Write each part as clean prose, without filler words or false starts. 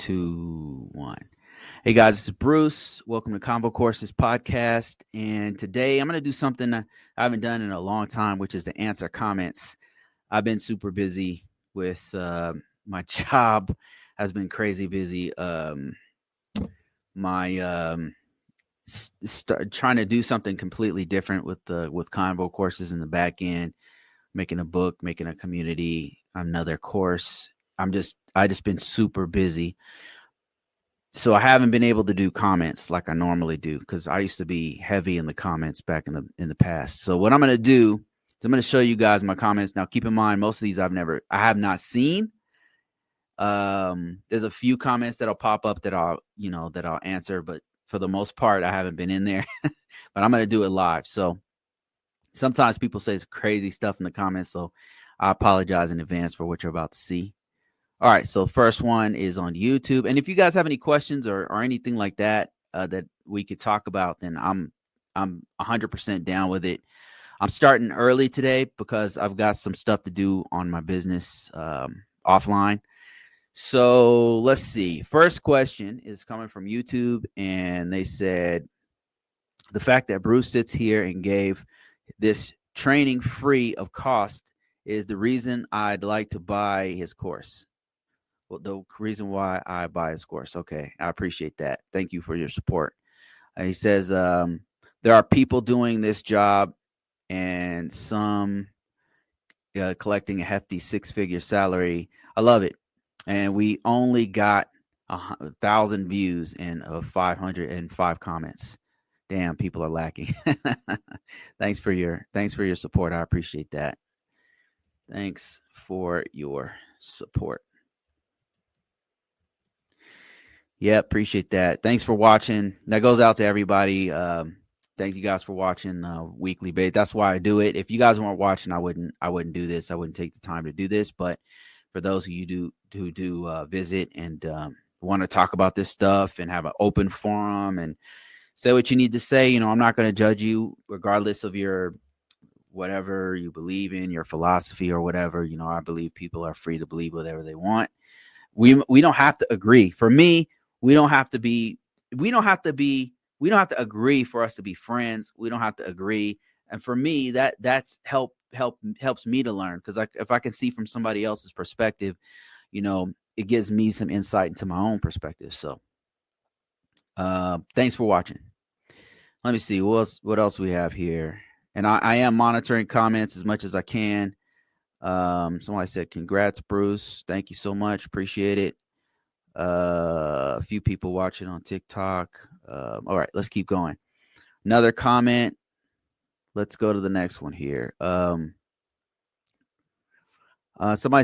2, 1. Hey guys, this is Bruce. Welcome to ConvoCourses podcast. And today I'm going to do something I haven't done in a long time, which is to answer comments. I've been super busy with my job. Has been crazy busy. Trying to do something completely different with ConvoCourses in the back end, making a book, making a community, another course. I just been super busy. So I haven't been able to do comments like I normally do because I used to be heavy in the comments back in the past. So what I'm going to do is I'm going to show you guys my comments. Now, keep in mind, most of these I have not seen. There's a few comments that'll pop up that I'll answer, but for the most part, I haven't been in there. But I'm going to do it live. So sometimes people say it's crazy stuff in the comments, so I apologize in advance for what you're about to see. All right, so first one is on YouTube. And if you guys have any questions or anything like that that we could talk about, then I'm 100% down with it. I'm starting early today because I've got some stuff to do on my business offline. So let's see. First question is coming from YouTube, and they said, the fact that Bruce sits here and gave this training free of cost is the reason I'd like to buy his course. Well, the reason why I buy his course. Okay, I appreciate that. Thank you for your support. He says there are people doing this job and some collecting a hefty 6-figure salary. I love it. And we only got 1,000 views and 505 comments. Damn, people are lacking. Thanks for your support. I appreciate that. Thanks for your support. Yeah, appreciate that. Thanks for watching. That goes out to everybody. Thank you guys for watching weekly bait. That's why I do it. If you guys weren't watching, I wouldn't do this. I wouldn't take the time to do this. But for those of you who do visit and want to talk about this stuff and have an open forum and say what you need to say, I'm not going to judge you regardless of your whatever you believe in, your philosophy or whatever. I believe people are free to believe whatever they want. We don't have to agree. For me, we don't have to agree for us to be friends. We don't have to agree. And for me, that's helps me to learn, because if I can see from somebody else's perspective, it gives me some insight into my own perspective. So thanks for watching. Let me see what else we have here. And I am monitoring comments as much as I can. Somebody said, congrats, Bruce. Thank you so much. Appreciate it. A few people watching on TikTok. All right, let's keep going. Another comment. Let's go to the next one here. Somebody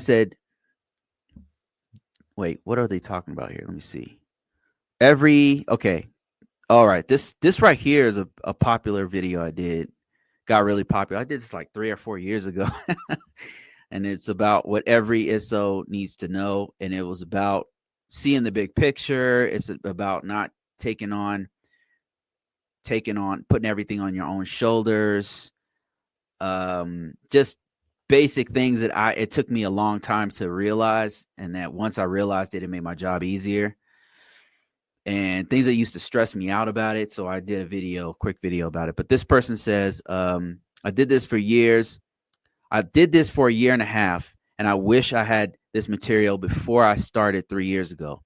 said, wait, what are they talking about here? Let me see. Okay. All right. This right here is a popular video I did. Got really popular. I did this like 3 or 4 years ago. And it's about what every ISO needs to know. And it was about seeing the big picture. It's about not taking on, putting everything on your own shoulders. Just basic things that it took me a long time to realize. And that once I realized it made my job easier. And things that used to stress me out about it. So I did a quick video about it. But this person says, I did this for years. I did this for a year and a half, and I wish I had this material before I started 3 years ago.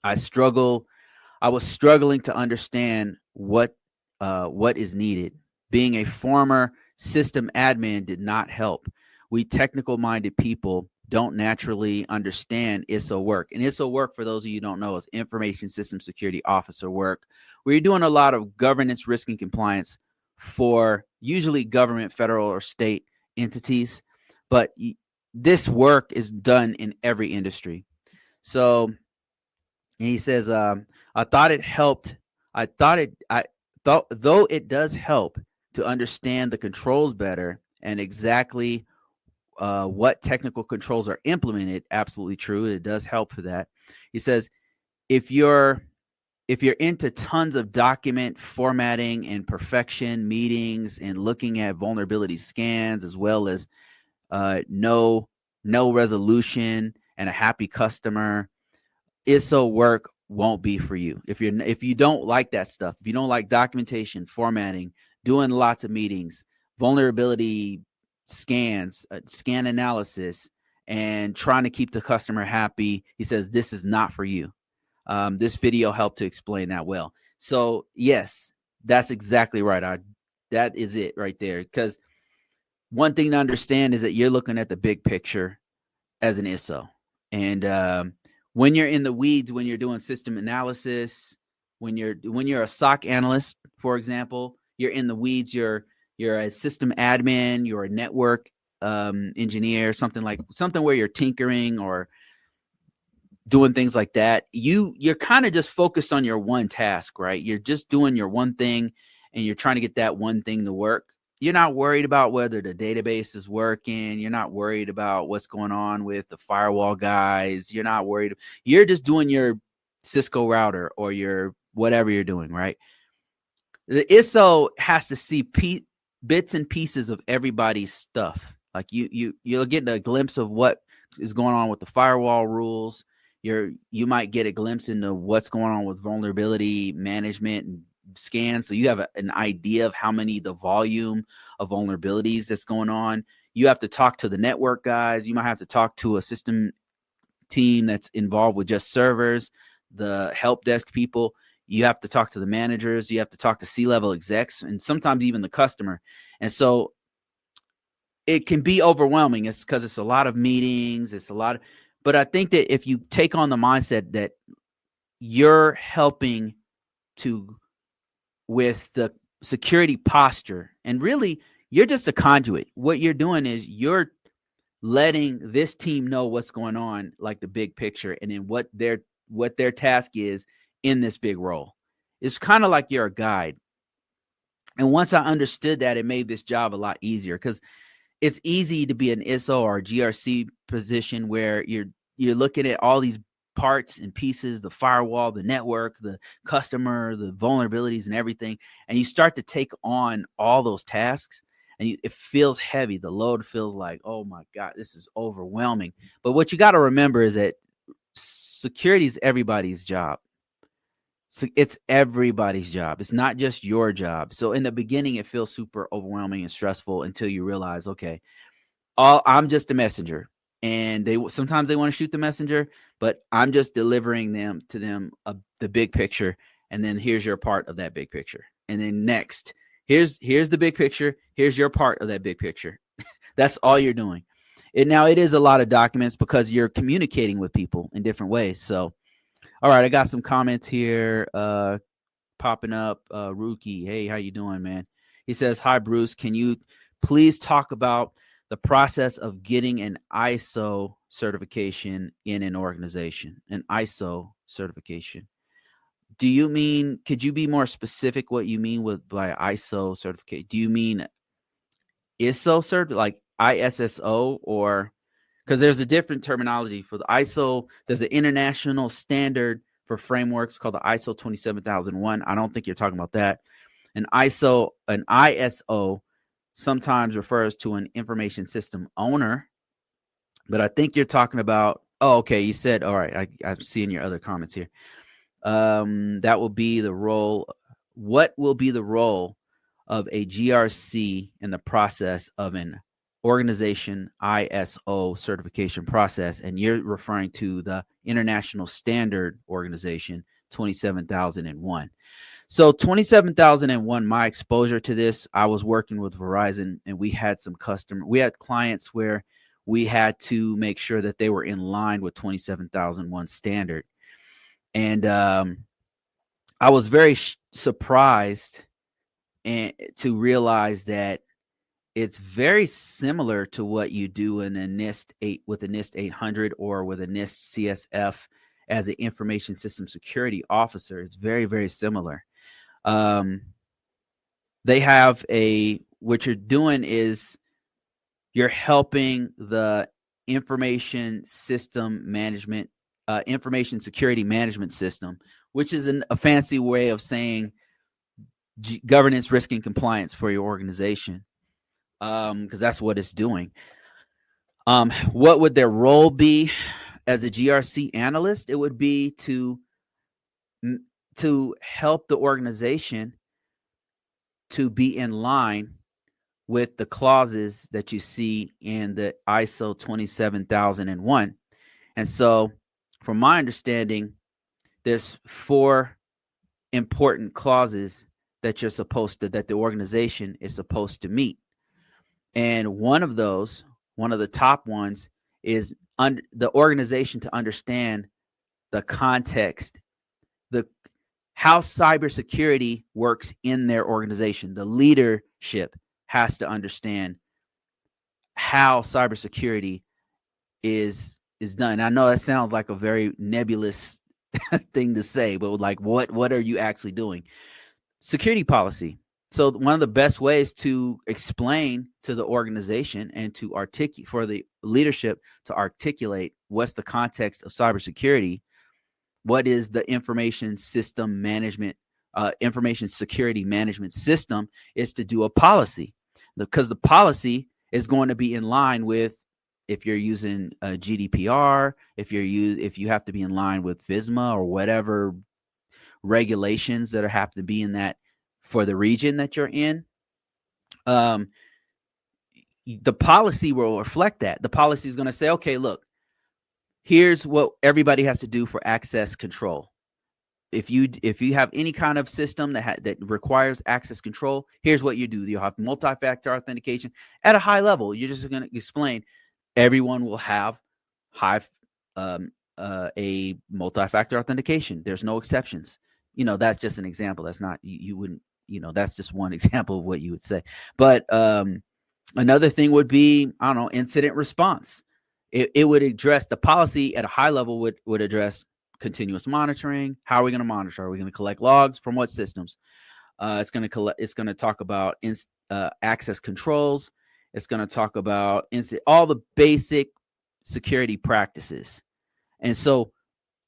I was struggling to understand what is needed. Being a former system admin did not help. We technical-minded people don't naturally understand ISO work. And ISO work, for those of you who don't know, is Information System Security Officer work, where you're doing a lot of governance, risk, and compliance for usually government, federal, or state entities. But this work is done in every industry. So he says, I thought it helped. Though it does help to understand the controls better and exactly what technical controls are implemented. Absolutely true. It does help for that. He says, if you're into tons of document formatting and perfection meetings and looking at vulnerability scans, as well as no resolution and a happy customer, ISO work won't be for you. If you don't like that stuff, if you don't like documentation, formatting, doing lots of meetings, vulnerability scans, scan analysis, and trying to keep the customer happy, he says this is not for you. This video helped to explain that well. So yes, that's exactly right. That is it right there. Because one thing to understand is that you're looking at the big picture as an ISO. And when you're in the weeds, when you're doing system analysis, when you're a SOC analyst, for example, you're in the weeds. You're a system admin. You're a network engineer, something where you're tinkering or doing things like that. You're kind of just focused on your one task, right? You're just doing your one thing, and you're trying to get that one thing to work. You're not worried about whether the database is working. You're not worried about what's going on with the firewall guys. You're not worried. You're just doing your Cisco router or your whatever you're doing, right? The ISO has to see bits and pieces of everybody's stuff. Like you'll get a glimpse of what is going on with the firewall rules. You might get a glimpse into what's going on with vulnerability management and scans. So you have an idea of the volume of vulnerabilities that's going on. You have to talk to the network guys. You might have to talk to a system team that's involved with just servers, the help desk people. You have to talk to the managers. You have to talk to C-level execs, and sometimes even the customer. And so it can be overwhelming. It's because it's a lot of meetings. But I think that if you take on the mindset that you're helping with the security posture, and really you're just a conduit. What you're doing is you're letting this team know what's going on, like the big picture, and then what their task is in this big role. It's kind of like you're a guide. And once I understood that, it made this job a lot easier, because it's easy to be an ISO or a GRC position where you're looking at all these parts and pieces, the firewall, the network, the customer, the vulnerabilities and everything. And you start to take on all those tasks, and it feels heavy. The load feels like, oh my God, this is overwhelming. But what you got to remember is that security is everybody's job. So it's everybody's job. It's not just your job. So in the beginning, it feels super overwhelming and stressful until you realize, okay, I'm just a messenger. And sometimes they want to shoot the messenger, but I'm just delivering to them the big picture. And then here's your part of that big picture. And then next, here's the big picture. Here's your part of that big picture. That's all you're doing. Now it is a lot of documents because you're communicating with people in different ways. So, all right, I got some comments here popping up. Rookie, hey, how you doing, man? He says, hi, Bruce. Can you please talk about the process of getting an ISO certification in an organization? An ISO certification. Could you be more specific what you mean by ISO certificate? Do you mean ISO cert, like ISSO, or because there's a different terminology for the ISO? There's an international standard for frameworks called the ISO 27001. I don't think you're talking about that. An ISO sometimes refers to an information system owner, but I think you're talking about, okay, you said, all right, I'm seeing your other comments here. That will be the role. What will be the role of a GRC in the process of an organization ISO certification process? And you're referring to the International Standard Organization 27001. So 27001, my exposure to this, I was working with Verizon, and we had clients where we had to make sure that they were in line with 27001 standard. And I was very surprised to realize that it's very similar to what you do in a NIST 8 with a NIST 800 or with a NIST CSF as an information system security officer. It's very, very similar. They have what you're doing is you're helping the information system management, information security management system, which is a fancy way of saying governance, risk, and compliance for your organization, because that's what it's doing. What would their role be as a GRC analyst, it would be to help the organization to be in line with the clauses that you see in the ISO 27001. And so, from my understanding, there's 4 important clauses that that the organization is supposed to meet. And one of the top ones is the organization to understand the context, how cybersecurity works in their organization. The leadership has to understand how cybersecurity is done. I know that sounds like a very nebulous thing to say, but like, what are you actually doing? Security policy. So one of the best ways to explain to the organization and to articulate for the leadership to articulate what's the context of cybersecurity, what is the information system management, information security management system, is to do a policy, because the policy is going to be in line with, if you're using GDPR, if you have to be in line with FISMA or whatever regulations that have to be in that for the region that you're in. The policy will reflect that. The policy is going to say, okay, look, here's what everybody has to do for access control. If you have any kind of system that requires access control, here's what you do. You'll have multi-factor authentication at a high level. You're just going to explain everyone will have a multi-factor authentication. There's no exceptions. That's just an example. That's not, you wouldn't, that's just one example of what you would say. But another thing would be, I don't know, incident response. It would address, the policy at a high level would address continuous monitoring. How are we going to monitor? Are we going to collect logs from what systems? It's going to talk about access controls. It's going to talk about all the basic security practices. And so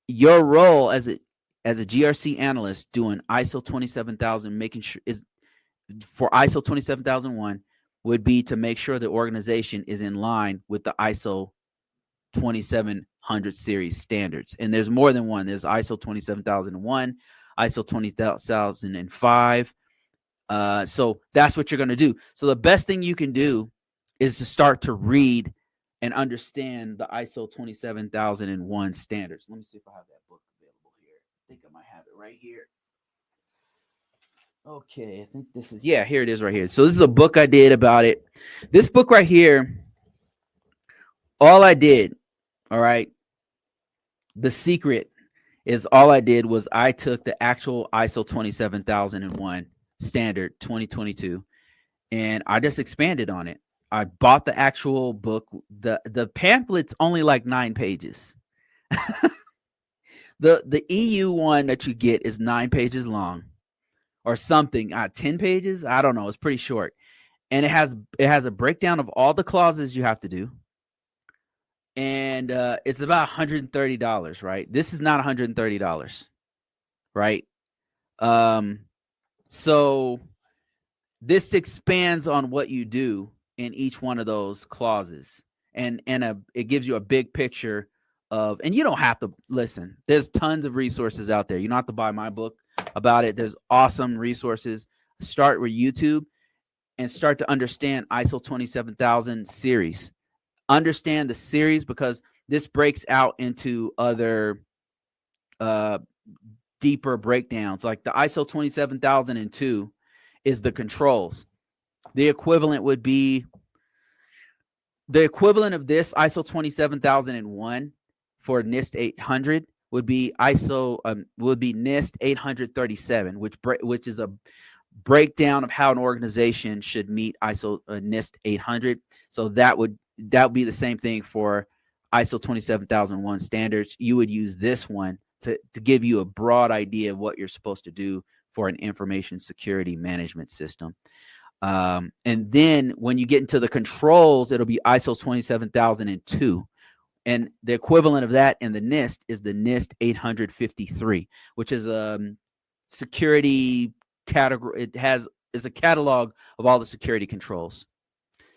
your role as a GRC analyst doing ISO 27000, making sure is for ISO 27001 would be to make sure the organization is in line with the ISO 2700 series standards. And there's more than one. There's ISO 27001, ISO 20005. So that's what you're going to do. So the best thing you can do is to start to read and understand the ISO 27001 standards. Let me see if I have that book available here. I think I might have it right here. Okay, I think this is, here it is right here. So this is a book I did about it. This book right here, all I did, all right, the secret is all I did was I took the actual ISO 27001 standard 2022 and I just expanded on it. I bought the actual book. The pamphlet's only like 9 pages. The EU one that you get is 9 pages long or something, 10 pages. I don't know. It's pretty short. And it has a breakdown of all the clauses you have to do. And it's about $130, right? This is not $130, right? So this expands on what you do in each one of those clauses, and it gives you a big picture of, and you don't have to listen. There's tons of resources out there. You don't have to buy my book about it. There's awesome resources. Start with YouTube and start to understand ISO 27000 series. Understand the series, because this breaks out into other deeper breakdowns. Like the ISO 27002 is the controls. The equivalent of this ISO 27001 for NIST 800 would be NIST 837, which is a breakdown of how an organization should meet ISO NIST 800. So that would be the same thing for ISO 27001 standards. You would use this one to give you a broad idea of what you're supposed to do for an information security management system. And then when you get into the controls, it'll be ISO 27002. And the equivalent of that in the NIST is the NIST 853, which is a security category. It's a catalog of all the security controls.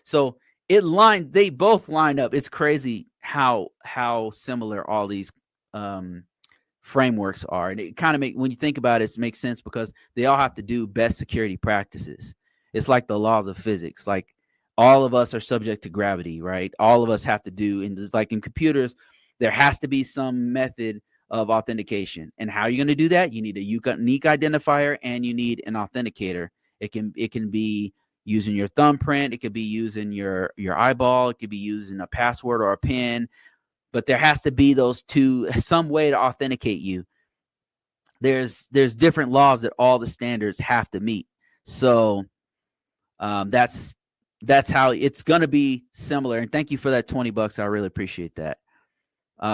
So They both line up. It's crazy how similar all these frameworks are. And it kind of when you think about it, it makes sense because they all have to do best security practices. It's like the laws of physics. Like all of us are subject to gravity, right? All of us have to do, and it's like in computers, there has to be some method of authentication. And how are you going to do that? You need a unique identifier and you need an authenticator. It can be using your thumbprint. It could be using your eyeball. It could be using a password or a PIN. But there has to be those two, some way to authenticate you. There's different laws that all the standards have to meet. So that's how it's going to be similar. And thank you for that $20. I really appreciate that.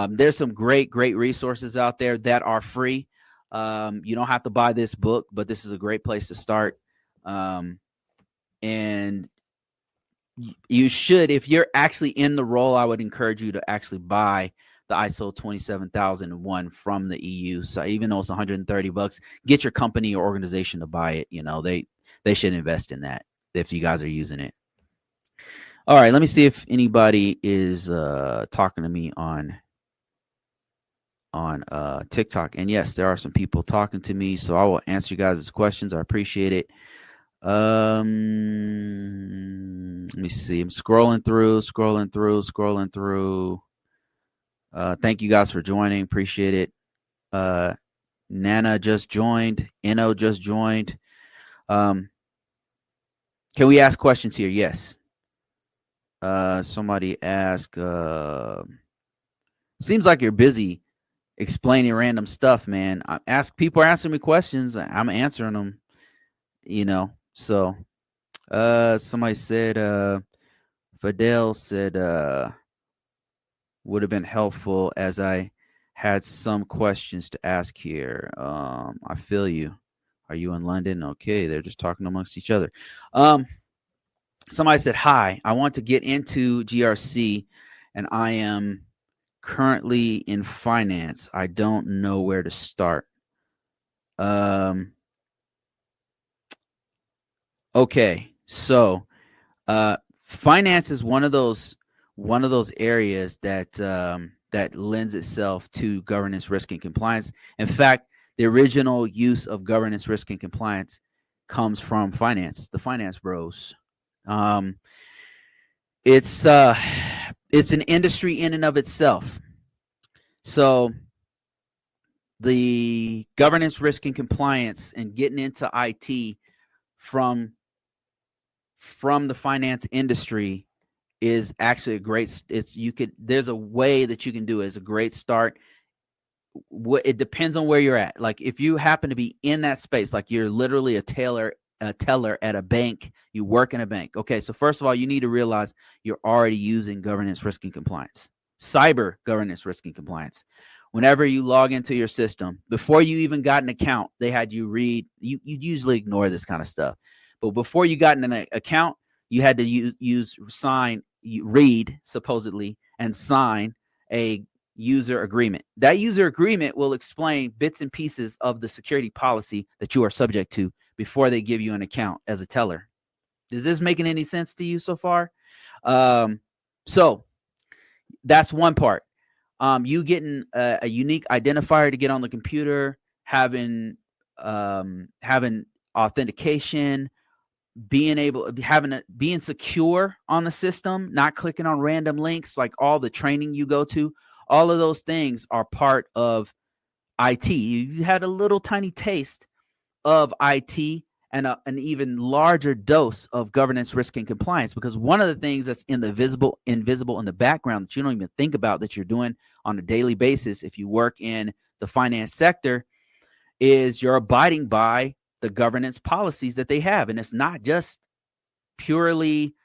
There's some great resources out there that are free. You don't have to buy this book, but this is a great place to start. And you should, if you're actually in the role, I would encourage you to actually buy the ISO 27001 from the EU. So even though it's $130, get your company or organization to buy it. You know, they should invest in that if you guys are using it. All right, let me see if anybody is talking to me on TikTok. And yes, there are some people talking to me, so I will answer you guys' questions. I appreciate it. Let me see. I'm scrolling through. Thank you guys for joining. Appreciate it. Nana just joined. Eno just joined. Can we ask questions here? Yes. Somebody asked, seems like you're busy explaining random stuff, man. People are asking me questions. I'm answering them, you know. So somebody said, Fidel said, would have been helpful as I had some questions to ask here. I feel you. Are you in London? Okay, they're just talking amongst each other. Somebody said, hi, I want to get into GRC and I am currently in finance. I don't know where to start. Okay, so finance is one of those areas that that lends itself to governance, risk, and compliance. In fact, the original use of governance, risk, and compliance comes from finance, the finance bros. It's an industry in and of itself. So the governance, risk, and compliance and getting into IT from the finance industry is actually a great, there's a way that you can do it. It's a great start. It depends on where you're at. Like if you happen to be in that space, like you're literally a teller at a bank, you work in a bank. Okay, so first of all, you need to realize you're already using governance, risk, and compliance, cyber governance, risk, and compliance. Whenever you log into your system, before you even got an account, they had you read, you usually ignore this kind of stuff, but before you got an account, you had to read supposedly and sign a user agreement. That user agreement will explain bits and pieces of the security policy that you are subject to before they give you an account as a teller. Is this making any sense to you so far? So that's one part. You getting a unique identifier to get on the computer, having authentication, being secure on the system, not clicking on random links, like all the training you go to. All of those things are part of IT. You had a little tiny taste of IT and an even larger dose of governance, risk, and compliance, because one of the things that's invisible in the background that you don't even think about that you're doing on a daily basis if you work in the finance sector is you're abiding by the governance policies that they have. And it's not just purely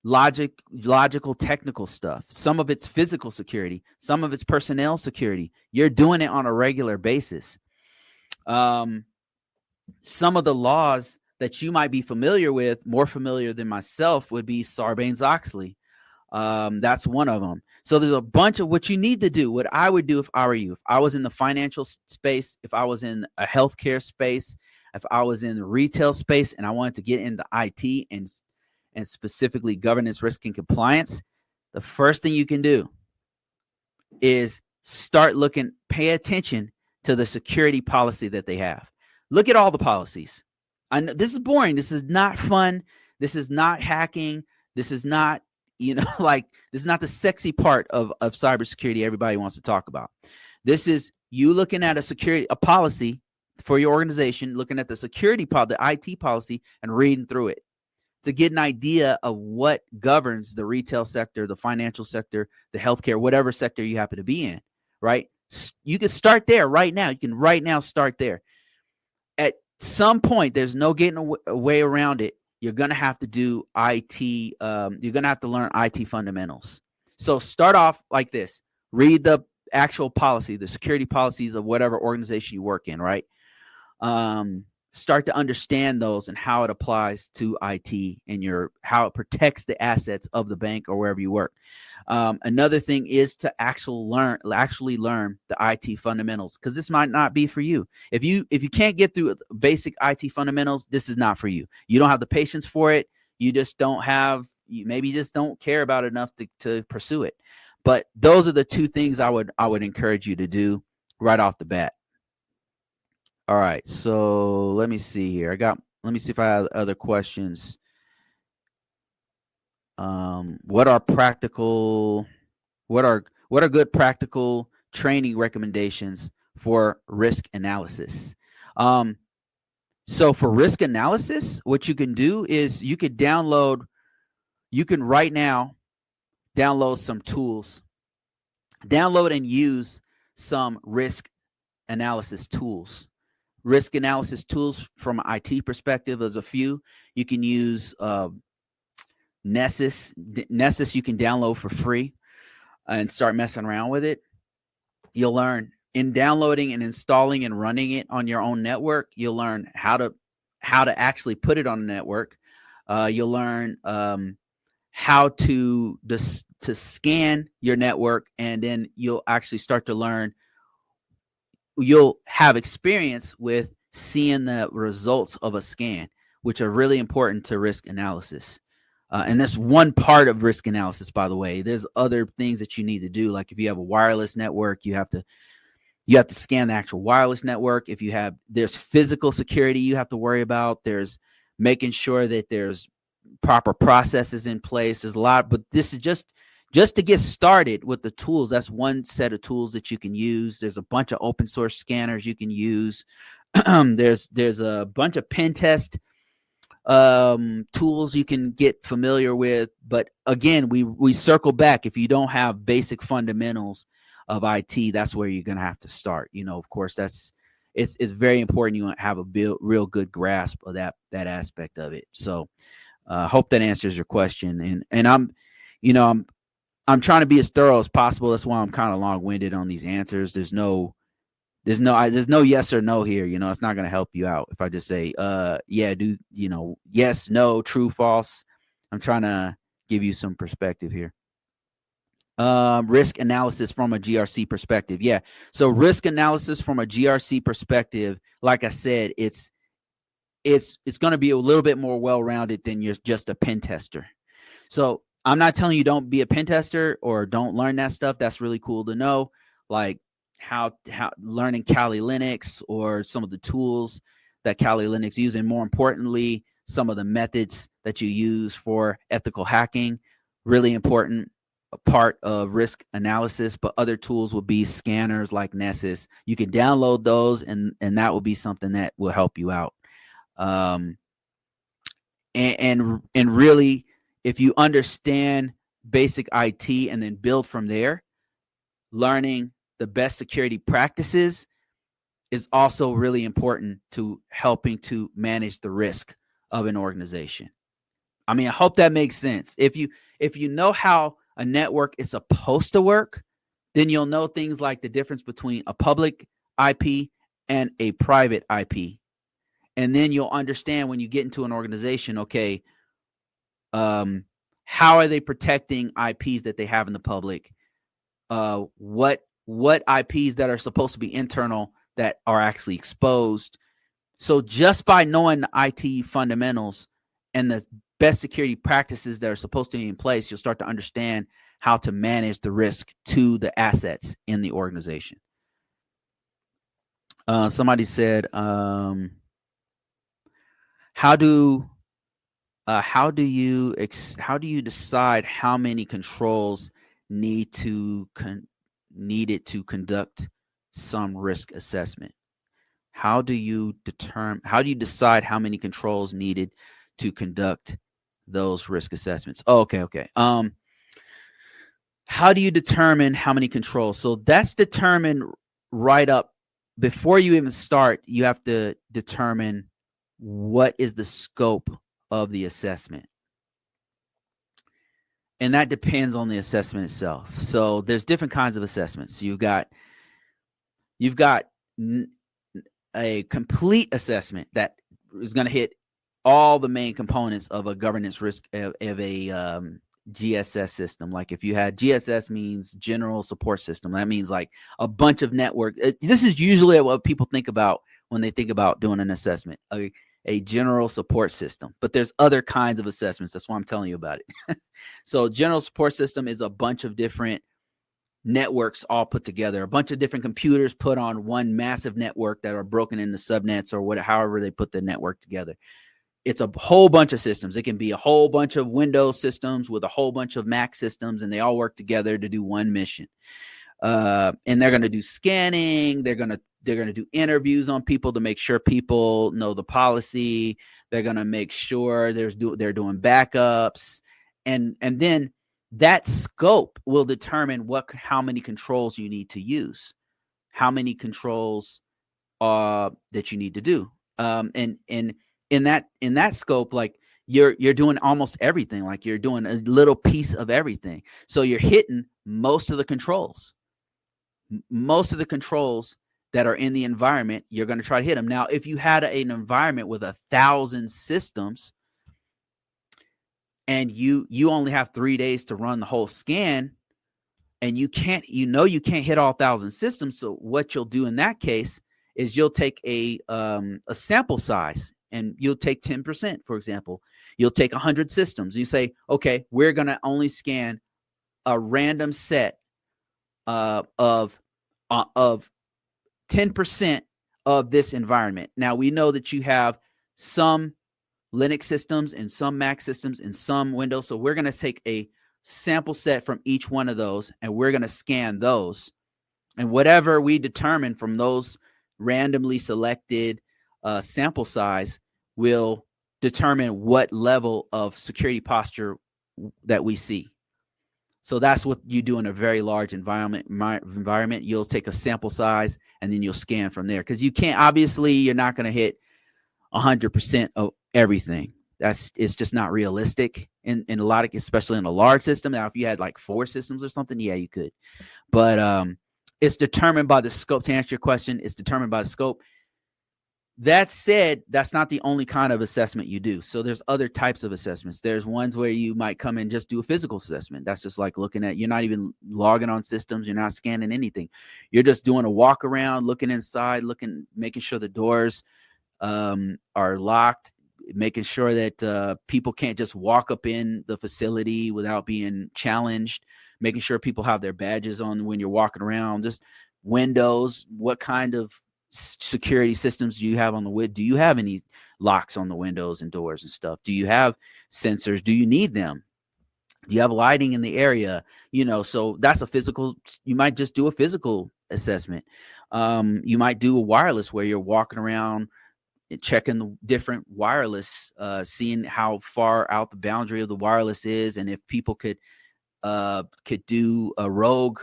logical, technical stuff. Some of it's physical security. Some of it's personnel security. You're doing it on a regular basis. Some of the laws that you might be familiar with, more familiar than myself, would be Sarbanes-Oxley. That's one of them. So there's a bunch of what you need to do. What I would do if I were you, if I was in the financial space, if I was in a healthcare space, if I was in the retail space and I wanted to get into IT and specifically governance, risk, and compliance, the first thing you can do is pay attention to the security policy that they have. Look at all the policies. I know this is boring. This is not fun. This is not hacking. This is not, this is not the sexy part of cybersecurity everybody wants to talk about. This is you looking at a policy for your organization, looking at the the IT policy, and reading through it to get an idea of what governs the retail sector, the financial sector, the healthcare, whatever sector you happen to be in, right? You can start there right now. You can right now start there. At some point, there's no getting away around it. You're going to have to do IT. You're going to have to learn IT fundamentals. So start off like this. Read the actual policy, the security policies of whatever organization you work in, right? Start to understand those and how it applies to IT and how it protects the assets of the bank or wherever you work. Another thing is to actually learn the IT fundamentals, because this might not be for you. If you can't get through basic IT fundamentals, this is not for you. You don't have the patience for it. You just don't have. You maybe just don't care about it enough to pursue it. But those are the two things I would encourage you to do right off the bat. All right, so let me see here. Let me see if I have other questions. What are good practical training recommendations for risk analysis? So for risk analysis, what you can do is you can right now download some tools, download and use some risk analysis tools. Risk analysis tools from an IT perspective, there's a few. You can use Nessus. Nessus you can download for free and start messing around with it. You'll learn in downloading and installing and running it on your own network. You'll learn how to actually put it on a network. You'll learn how to scan your network, and then you'll actually start to learn. You'll have experience with seeing the results of a scan, which are really important to risk analysis. And that's one part of risk analysis, by the way. There's other things that you need to do. Like if you have a wireless network, you have to scan the actual wireless network. There's physical security you have to worry about. There's making sure that there's proper processes in place. There's a lot, but this is just to get started with the tools. That's one set of tools that you can use. There's a bunch of open source scanners you can use. There's a bunch of pen test tools you can get familiar with. But again, we circle back. If you don't have basic fundamentals of IT, that's where you're going to have to start. Of course, it's very important you have a real good grasp of that aspect of it. So hope that answers your question. And I'm trying to be as thorough as possible. That's why I'm kind of long-winded on these answers. There's no yes or no here. It's not going to help you out if I just say, yes, no, true, false. I'm trying to give you some perspective here. Risk analysis from a GRC perspective. Yeah. So risk analysis from a GRC perspective, like I said, it's going to be a little bit more well-rounded than you're just a pen tester. So I'm not telling you don't be a pen tester or don't learn that stuff. That's really cool to know, like how learning Kali Linux or some of the tools that Kali Linux use, and more importantly, some of the methods that you use for ethical hacking. Really important part of risk analysis. But other tools will be scanners like Nessus. You can download those, and that will be something that will help you out. And really, if you understand basic IT and then build from there, learning the best security practices is also really important to helping to manage the risk of an organization. I mean, I hope that makes sense. If you know how a network is supposed to work, then you'll know things like the difference between a public IP and a private IP. And then you'll understand when you get into an organization, okay, how are they protecting IPs that they have in the public? What IPs that are supposed to be internal that are actually exposed? So just by knowing the IT fundamentals and the best security practices that are supposed to be in place, you'll start to understand how to manage the risk to the assets in the organization. Somebody said, how do you decide how many controls needed to conduct some risk assessment? How do you decide how many controls needed to conduct those risk assessments? Oh, okay. How do you determine how many controls? So that's determined right up before you even start. You have to determine what is the scope of the assessment. And that depends on the assessment itself. So there's different kinds of assessments. You've got a complete assessment that is going to hit all the main components of a governance risk of a GSS system. Like if you had GSS means general support system, that means like a bunch of network. This is usually what people think about when they think about doing an assessment, a general support system. But there's other kinds of assessments. That's why I'm telling you about it. So general support system is a bunch of different networks all put together, a bunch of different computers put on one massive network that are broken into subnets or however they put the network together. It's a whole bunch of systems. It can be a whole bunch of Windows systems with a whole bunch of Mac systems, and they all work together to do one mission. And they're going to do scanning. They're going to do interviews on people to make sure people know the policy. They're going to make sure they're doing backups, and then that scope will determine how many controls you need to use, how many controls that you need to do. And in that scope, like you're doing almost everything. Like you're doing a little piece of everything. So you're hitting most of the controls. Most of the controls that are in the environment, you're going to try to hit them. Now, if you had an environment with 1,000 systems and you only have 3 days to run the whole scan, and you can't hit all 1,000 systems. So what you'll do in that case is you'll take a sample size, and you'll take 10%, for example. You'll take 100 systems. You say, okay, we're going to only scan a random set of 10% of this environment. Now, we know that you have some Linux systems and some Mac systems and some Windows. So we're going to take a sample set from each one of those, and we're going to scan those. And whatever we determine from those randomly selected sample size will determine what level of security posture that we see. So that's what you do in a very large environment. You'll take a sample size and then you'll scan from there, because you're not going to hit 100% of everything. It's just not realistic in a lot of, especially in a large system. Now, if you had like 4 systems or something, yeah, you could. But it's determined by the scope. To answer your question, it's determined by the scope. That said, that's not the only kind of assessment you do. So there's other types of assessments. There's ones where you might come and just do a physical assessment. That's just like looking at, you're not even logging on systems. You're not scanning anything. You're just doing a walk around, looking inside, making sure the doors are locked, making sure that people can't just walk up in the facility without being challenged, making sure people have their badges on when you're walking around, just windows. What kind of security systems do you have on the window? Do you have any locks on the windows and doors and stuff? Do you have sensors? Do you need them? Do you have lighting in the area? So that's a physical. You might just do a physical assessment. You might do a wireless where you're walking around checking the different wireless, seeing how far out the boundary of the wireless is, and if people could do a rogue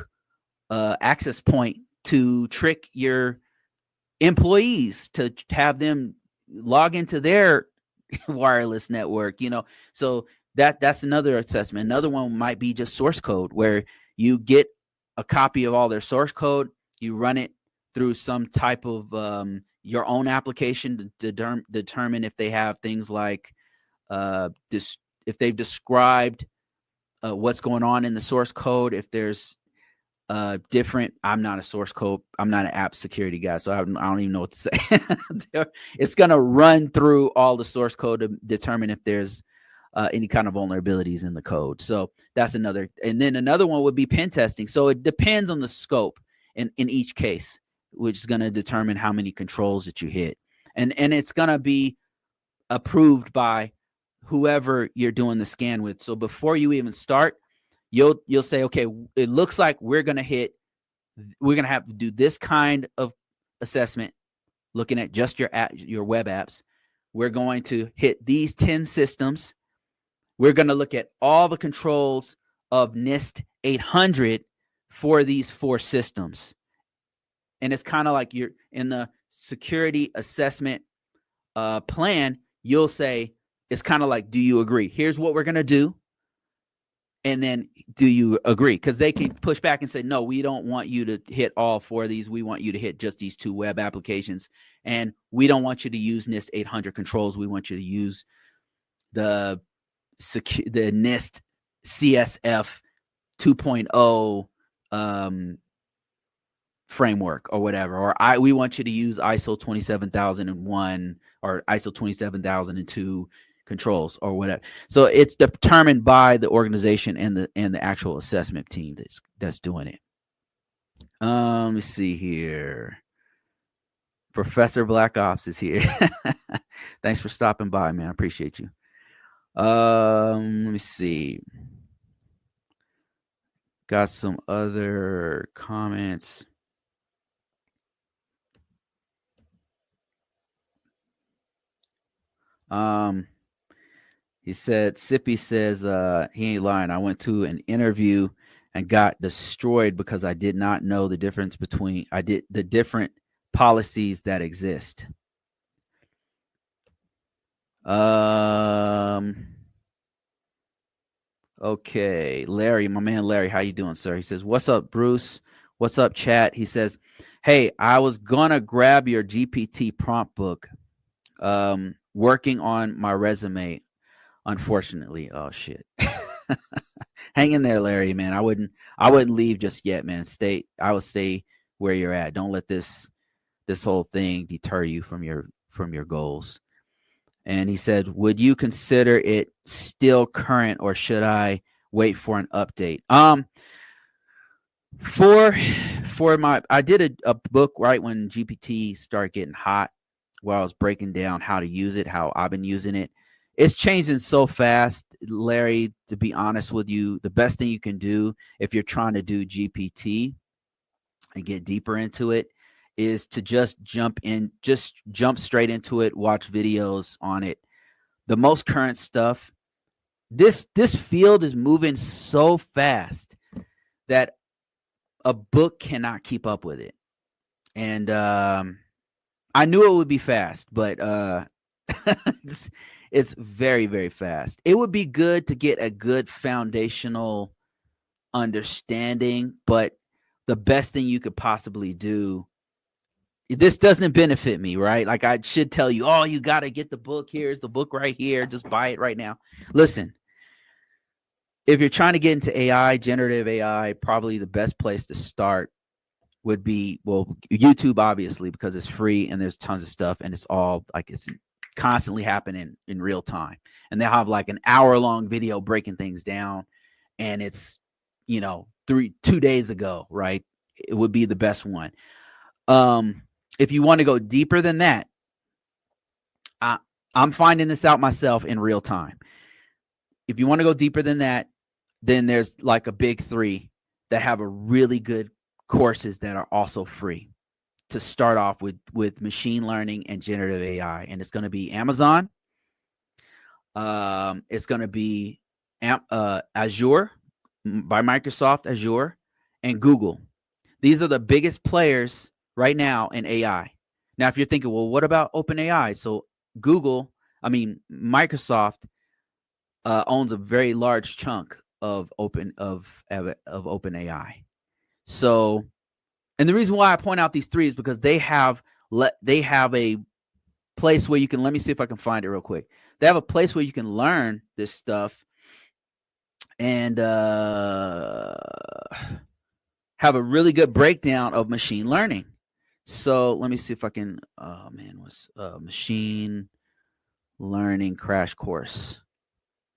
access point to trick your employees to have them log into their wireless network. So that's another assessment. Another one might be just source code, where you get a copy of all their source code, you run it through some type of your own application to determine if they have things like if they've described what's going on in the source code, if there's different. I'm not an app security guy, so I don't even know what to say. It's going to run through all the source code to determine if there's any kind of vulnerabilities in the code. So that's another. And then another one would be pen testing. So it depends on the scope in each case, which is going to determine how many controls that you hit. And it's going to be approved by whoever you're doing the scan with. So before you even start, you'll say, okay, it looks like we're going to have to do this kind of assessment, looking at just your web apps. We're going to hit these 10 systems. We're going to look at all the controls of NIST 800 for these 4 systems. And it's kind of like you're in the security assessment plan. You'll say, it's kind of like, do you agree? Here's what we're going to do. And then, do you agree? Because they can push back and say, no, we don't want you to hit all 4 of these. We want you to hit just these 2 web applications. And we don't want you to use NIST 800 controls. We want you to use the NIST CSF 2.0 framework or whatever. Or we want you to use ISO 27001 or ISO 27002 controls or whatever. So it's determined by the organization and the actual assessment team that's doing it. Let me see here. Professor Black Ops is here. Thanks for stopping by, man. I appreciate you. Let me see. Got some other comments. He said, Sippy says, he ain't lying. I went to an interview and got destroyed because I did not know the difference between the different policies that exist. Okay, Larry, my man Larry, how you doing, sir? He says, what's up, Bruce? What's up, chat? He says, hey, I was gonna grab your GPT prompt book. Working on my resume, unfortunately. Oh shit. Hang in there, Larry, man. I wouldn't leave just yet, man. I would stay where you're at. Don't let this whole thing deter you from your goals. And he said, would you consider it still current or should I wait for an update? I did a book right when GPT started getting hot, where I was breaking down how to use it, how I've been using it. It's changing so fast, Larry, to be honest with you. The best thing you can do if you're trying to do GPT and get deeper into it is to just jump straight into it, watch videos on it. The most current stuff, this field is moving so fast that a book cannot keep up with it. And I knew it would be fast, but it's very, very fast. It would be good to get a good foundational understanding, but the best thing you could possibly do, this doesn't benefit me, right? Like I should tell you, oh, you got to get the book. Here's the book right here. Just buy it right now. Listen, if you're trying to get into AI, generative AI, probably the best place to start would be, well, YouTube, obviously, because it's free and there's tons of stuff and it's all like it's constantly happening in real time. And they'll have like an hour-long video breaking things down, and it's, 2 days ago, right? It would be the best one. If you want to go deeper than that, I'm finding this out myself in real time. If you want to go deeper than that, then there's like a big 3 that have a really good courses that are also free to start off with machine learning and generative AI. And it's going to be Amazon. It's going to be Azure by Microsoft, Azure, and Google. These are the biggest players right now in AI. Now, if you're thinking, well, what about OpenAI? So Microsoft owns a very large chunk of OpenAI. So, and the reason why I point out these 3 is because they have a place where you can, let me see if I can find it real quick. They have a place where you can learn this stuff and have a really good breakdown of machine learning. So let me see if I can, what's machine learning crash course?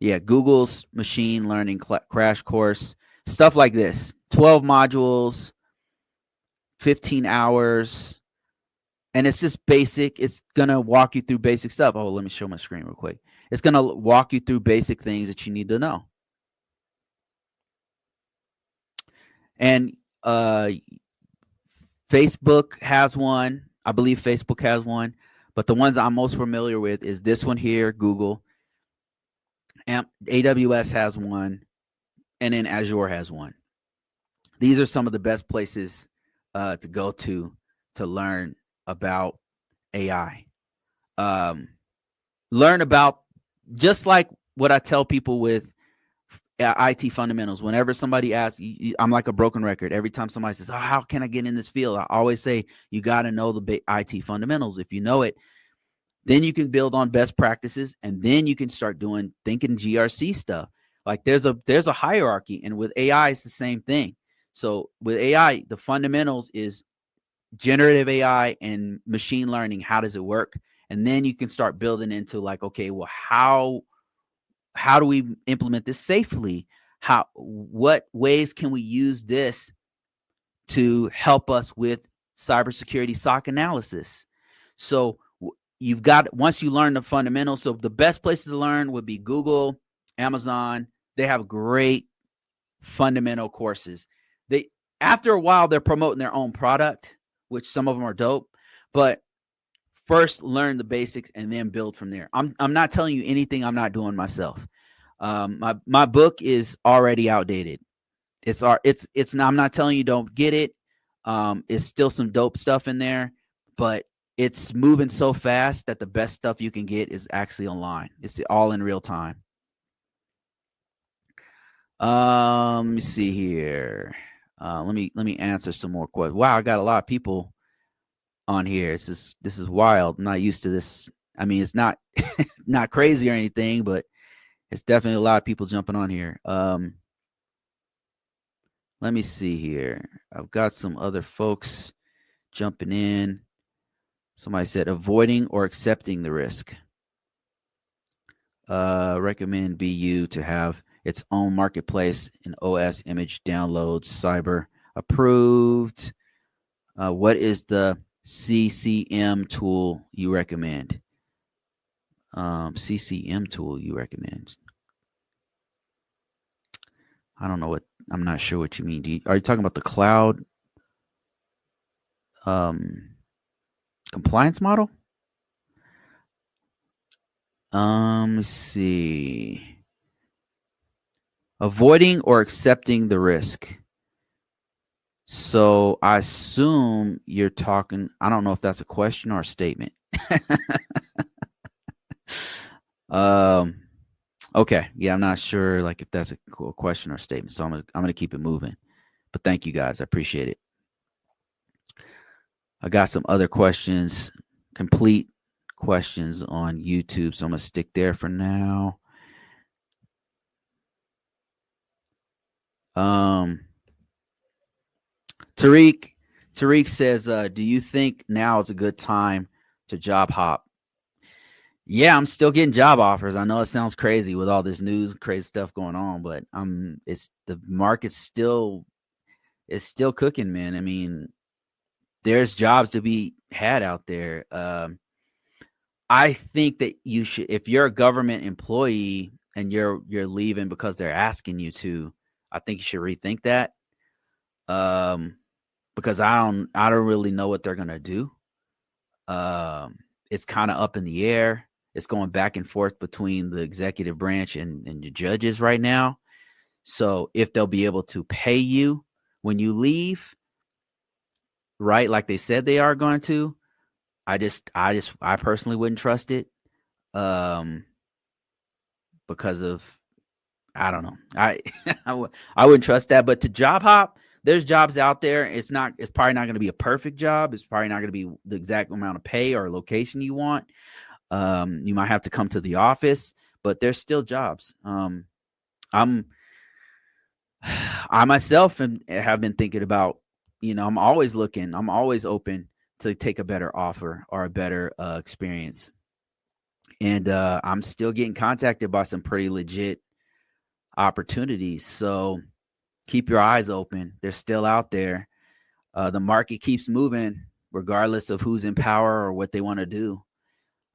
Yeah, Google's machine learning crash course, stuff like this. 12 modules, 15 hours, and it's just basic. It's going to walk you through basic stuff. Oh, let me show my screen real quick. It's going to walk you through basic things that you need to know. And Facebook has one. I believe Facebook has one. But the ones I'm most familiar with is this one here, Google. AWS has one. And then Azure has one. These are some of the best places to go to learn about AI. Learn about, just like what I tell people with IT fundamentals. Whenever somebody asks, I'm like a broken record. Every time somebody says, "Oh, how can I get in this field?" I always say, you got to know the IT fundamentals. If you know it, then you can build on best practices, and then you can start thinking GRC stuff. Like there's a hierarchy, and with AI, it's the same thing. So with AI, the fundamentals is generative AI and machine learning. How does it work? And then you can start building into like, okay, well, how do we implement this safely? What ways can we use this to help us with cybersecurity SOC analysis? So you've got, once you learn the fundamentals, so the best places to learn would be Google, Amazon. They have great fundamental courses. They, after a while, they're promoting their own product, which some of them are dope, but first learn the basics and then build from there. I'm not telling you anything I'm not doing myself. My book is already outdated. It's I'm not telling you don't get it. It's still some dope stuff in there, but it's moving so fast that the best stuff you can get is actually online. It's all in real time. Let me see here. Let me answer some more questions. Wow, I got a lot of people on here. This is wild. I'm not used to this. I mean, it's not not crazy or anything, but it's definitely a lot of people jumping on here. Let me see here. I've got some other folks jumping in. Somebody said avoiding or accepting the risk. Recommend BU to have its own marketplace and OS image downloads, cyber approved. What is the CCM tool you recommend? CCM tool you recommend? I don't know what. I'm not sure what you mean. Are you talking about the cloud compliance model? Let's see. Avoiding or accepting the risk. So I assume you're talking. I don't know if that's a question or a statement. Okay. Yeah, I'm not sure like if that's a question or a statement. So I'm gonna keep it moving. But thank you guys. I appreciate it. I got some other questions, complete questions on YouTube. So I'm gonna stick there for now. Tariq says, do you think now is a good time to job hop? Yeah, I'm still getting job offers. I know it sounds crazy with all this news, crazy stuff going on, but it's the market's still cooking, man. I mean, there's jobs to be had out there. I think that you should, if you're a government employee and you're leaving because they're asking you to, I think you should rethink that. Because I don't really know what they're gonna do. It's kind of up in the air. It's going back and forth between the executive branch and the judges right now. So if they'll be able to pay you when you leave, right, like they said they are going to, I personally wouldn't trust it. Because of, I don't know. I wouldn't trust that. But to job hop, there's jobs out there. It's probably not going to be a perfect job. It's probably not going to be the exact amount of pay or location you want. You might have to come to the office, but there's still jobs. I myself have been thinking about, I'm always looking. I'm always open to take a better offer or a better experience. And I'm still getting contacted by some pretty legit opportunities. So keep your eyes open. They're still out there. The market keeps moving regardless of who's in power or what they want to do.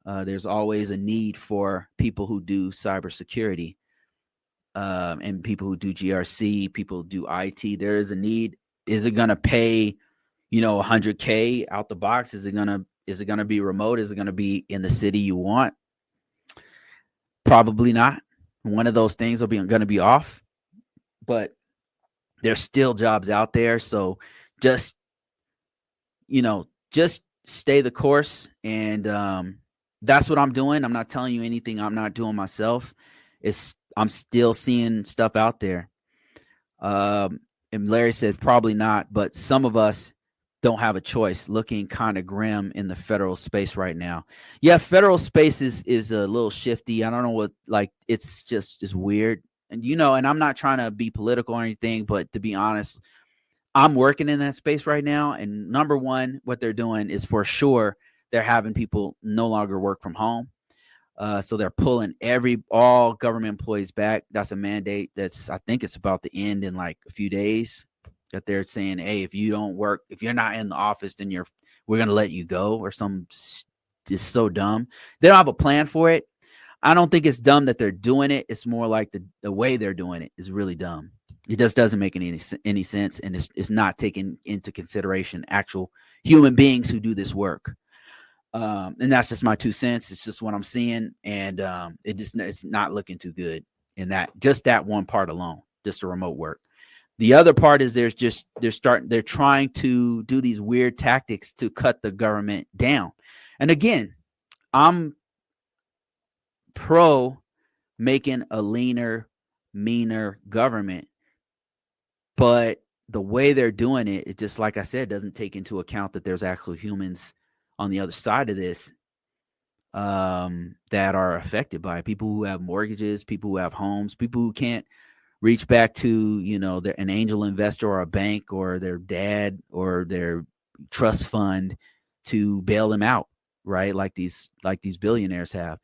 There's always a need for people who do cybersecurity, and people who do GRC, people who do IT. There is a need. Is it going to pay, $100K out the box? Is it going to be remote? Is it going to be in the city you want? Probably not. One of those things going to be off, but there's still jobs out there. So just, just stay the course. And that's what I'm doing. I'm not telling you anything I'm not doing myself. I'm still seeing stuff out there. And Larry said probably not, but some of us don't have a choice. Looking kind of grim in the federal space right now. Yeah, federal space is a little shifty. I don't know what, it's weird. And and I'm not trying to be political or anything, but to be honest, I'm working in that space right now. And number one, what they're doing is for sure they're having people no longer work from home. So they're pulling all government employees back. That's a mandate I think it's about to end in like a few days, that they're saying, hey, if you don't work, if you're not in the office, then we're going to let you go, or some. It's so dumb. They don't have a plan for it. I don't think it's dumb that they're doing it. It's more like the way they're doing it is really dumb. It just doesn't make any sense. And it's not taking into consideration actual human beings who do this work. And that's just my 2 cents. It's just what I'm seeing. And it's not looking too good in that one part alone, just the remote work. The other part is they're trying to do these weird tactics to cut the government down. And again, I'm pro making a leaner, meaner government, but the way they're doing it just, like I said, doesn't take into account that there's actual humans on the other side of this that are affected by it. People who have mortgages, people who have homes, people who can't reach back to, an angel investor or a bank or their dad or their trust fund to bail them out, right? Like these billionaires have.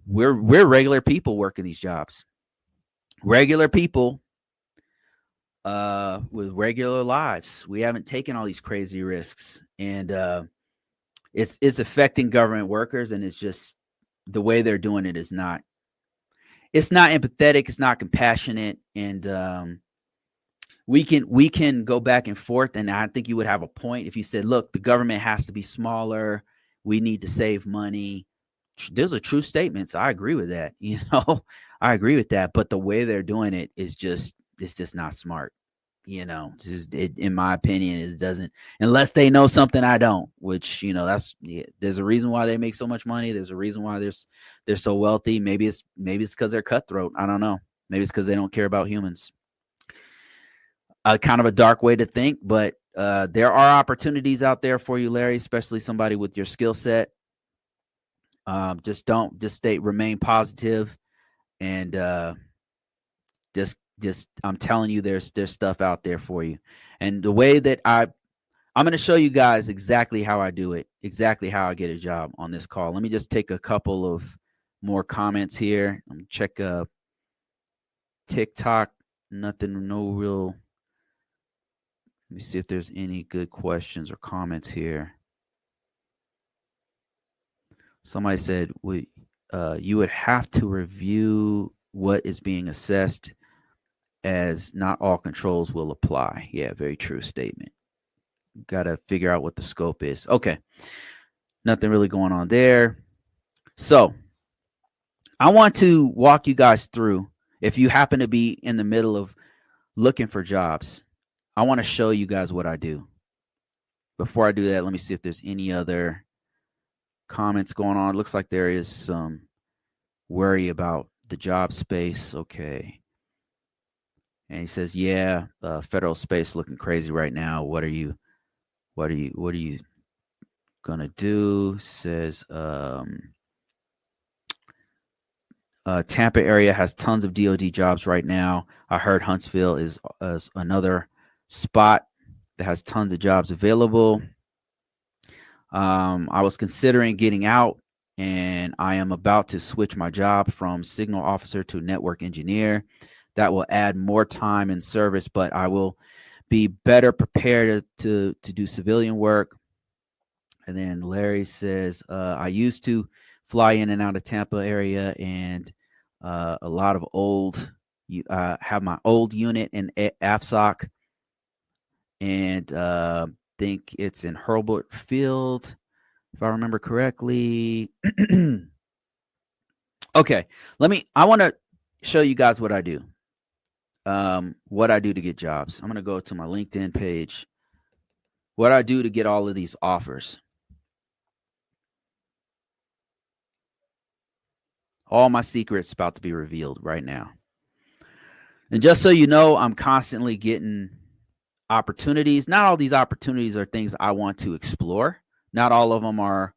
We're regular people working these jobs. Regular people with regular lives. We haven't taken all these crazy risks, and it's affecting government workers, and it's just the way they're doing it is not. It's not empathetic. It's not compassionate, and we can go back and forth. And I think you would have a point if you said, "Look, the government has to be smaller. We need to save money." Those are true statements. I agree with that. I agree with that. But the way they're doing it is it's just not smart. In my opinion, it doesn't, unless they know something I don't, which, there's a reason why they make so much money. There's a reason why they're so wealthy. Maybe it's because they're cutthroat. I don't know. Maybe it's because they don't care about humans. Kind of a dark way to think, but there are opportunities out there for you, Larry, especially somebody with your skill set. Remain positive, and just I'm telling you, there's stuff out there for you. And the way that I'm going to show you guys exactly how I do it, exactly how I get a job on this call. Let me just take a couple of more comments here. I'm check TikTok. Nothing, no real. Let me see if there's any good questions or comments here. Somebody said you would have to review what is being assessed, as not all controls will apply. Yeah, very true statement. Got to figure out what the scope is. Okay. Nothing really going on there. So I want to walk you guys through, if you happen to be in the middle of looking for jobs, I want to show you guys what I do. Before I do that, let me see if there's any other comments going on. It looks like there is some worry about the job space. Okay. And he says, yeah, federal space looking crazy right now. What are you gonna do? Says Tampa area has tons of DoD jobs right now. I heard Huntsville is another spot that has tons of jobs available. I was considering getting out and I am about to switch my job from signal officer to network engineer. That will add more time and service, but I will be better prepared to do civilian work. And then Larry says, I used to fly in and out of Tampa area, and a lot of old, have my old unit in AFSOC, and think it's in Hurlbut Field, if I remember correctly. Okay, I want to show you guys what I do. What I do to get jobs. I'm going to go to my LinkedIn page. What I do to get all of these offers. All my secrets about to be revealed right now. And just so you know, I'm constantly getting opportunities. Not all these opportunities are things I want to explore. Not all of them are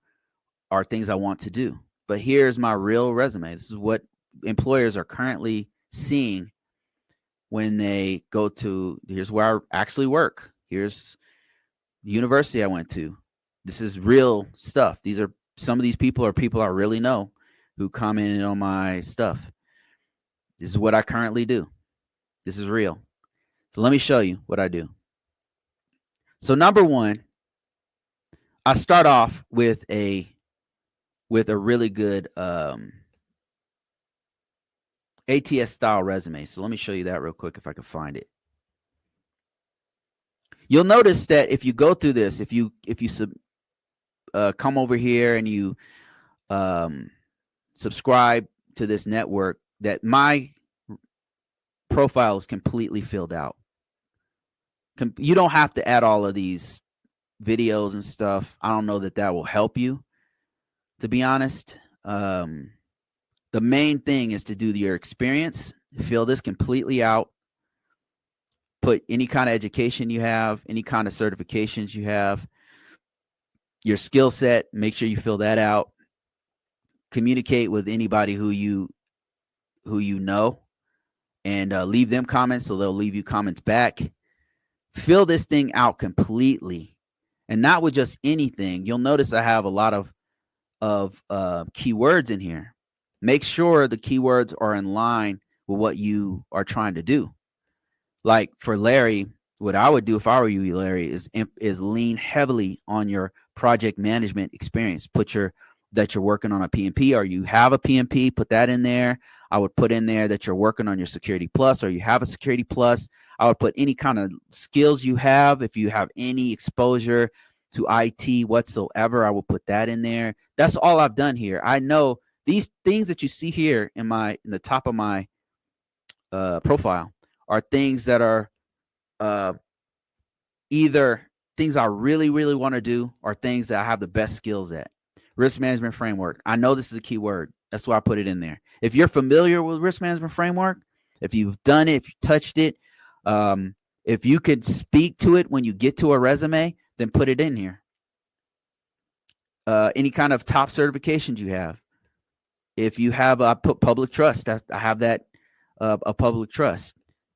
things I want to do. But here's my real resume. This is what employers are currently seeing when they go to, here's where I actually work. Here's the university I went to. This is real stuff. Some of these people are people I really know who commented on my stuff. This is what I currently do. This is real. So let me show you what I do. So number one, I start off with a really good ATS style resume. So let me show you that real quick if I can find it. You'll notice that if you go through this, if you come over here and you subscribe to this network, that my profile is completely filled out. You don't have to add all of these videos and stuff. I don't know that will help you, to be honest. The main thing is to do your experience, fill this completely out, put any kind of education you have, any kind of certifications you have, your skill set, make sure you fill that out. Communicate with anybody who you know, and leave them comments, so they'll leave you comments back. Fill this thing out completely, and not with just anything. You'll notice I have a lot of keywords in here. Make sure the keywords are in line with what you are trying to do. Like for Larry, what I would do if I were you, Larry, is lean heavily on your project management experience. That you're working on a PMP, or you have a PMP, put that in there. I would put in there that you're working on your Security Plus, or you have a Security Plus. I would put any kind of skills you have. If you have any exposure to IT whatsoever, I will put that in there. That's all I've done here. I know these things that you see here in the top of my profile are things that are either things I really, really want to do, or things that I have the best skills at. Risk management framework. I know this is a key word. That's why I put it in there. If you're familiar with risk management framework, if you've done it, if you touched it, if you could speak to it when you get to a resume, then put it in here. Any kind of top certifications you have. If you have, I put public trust. I have that, a public trust.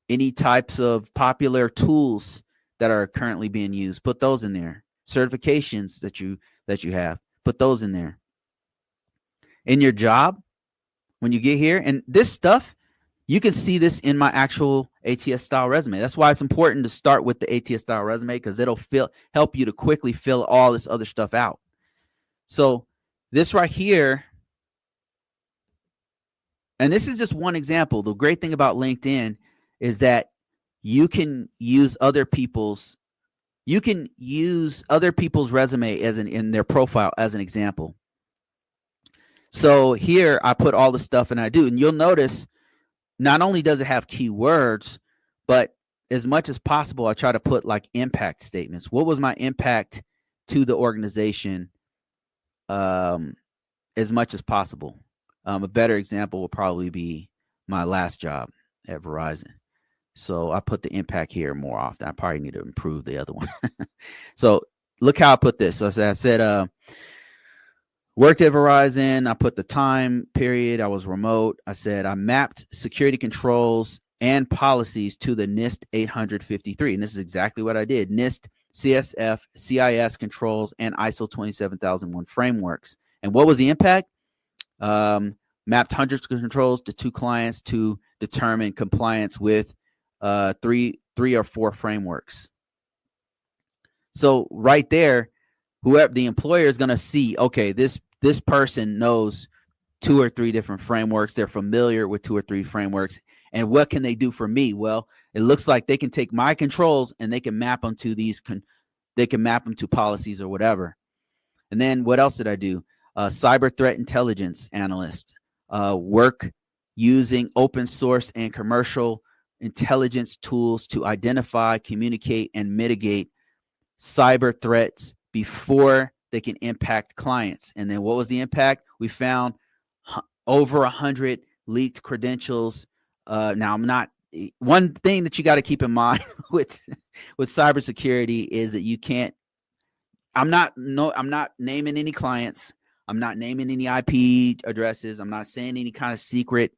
Any types of popular tools that are currently being used, put those in there. Certifications that you have, put those in there. In your job, when you get here, and this stuff, you can see this in my actual ATS style resume. That's why it's important to start with the ATS style resume, because it'll help you to quickly fill all this other stuff out. So this right here, and this is just one example. The great thing about LinkedIn is that you can use other people's resume in their profile as an example. So here I put all the stuff and I do, and you'll notice not only does it have keywords, but as much as possible, I try to put like impact statements. What was my impact to the organization? As much as possible. A better example will probably be my last job at Verizon. So I put the impact here more often. I probably need to improve the other one. So look how I put this. So I said, worked at Verizon. I put the time period. I was remote. I said I mapped security controls and policies to the NIST 853. And this is exactly what I did. NIST, CSF, CIS controls, and ISO 27001 frameworks. And what was the impact? Mapped hundreds of controls to 2 clients to determine compliance with three or 4 frameworks. So right there, whoever the employer is going to see, okay, this person knows 2 or 3 different frameworks. They're familiar with 2 or 3 frameworks. And what can they do for me? Well, it looks like they can take my controls and they can map them to they can map them to policies or whatever. And then what else did I do? Cyber threat intelligence analyst, work using open source and commercial intelligence tools to identify, communicate, and mitigate cyber threats before they can impact clients. And then what was the impact? We found over 100 leaked credentials. Now, one thing that you got to keep in mind with cybersecurity is that you can't. I'm not naming any clients. I'm not naming any IP addresses. I'm not saying any kind of secret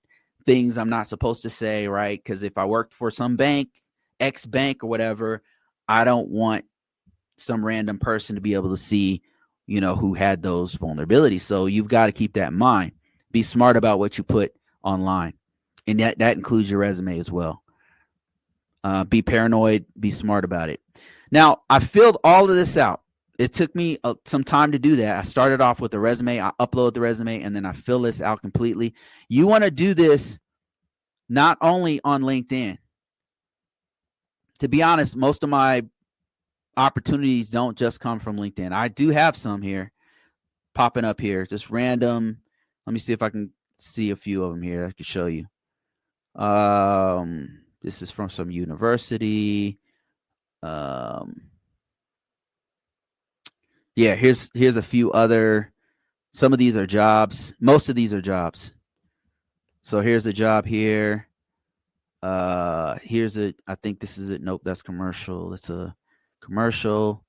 things I'm not supposed to say, right? Because if I worked for some bank, X bank or whatever, I don't want some random person to be able to see, who had those vulnerabilities. So you've got to keep that in mind. Be smart about what you put online. And that includes your resume as well. Be paranoid, be smart about it. Now, I filled all of this out. It took me some time to do that. I started off with the resume, I upload the resume, and then I fill this out completely. You want to do this not only on LinkedIn. To be honest, most of my opportunities don't just come from LinkedIn. I do have some here popping up here, just random. Let me see if I can see a few of them here. I can show you. This is from some university. Yeah, here's a few other. Some of these are jobs. Most of these are jobs. So here's a job here. Here's it. I think this is it. Nope, that's commercial. It's a commercial.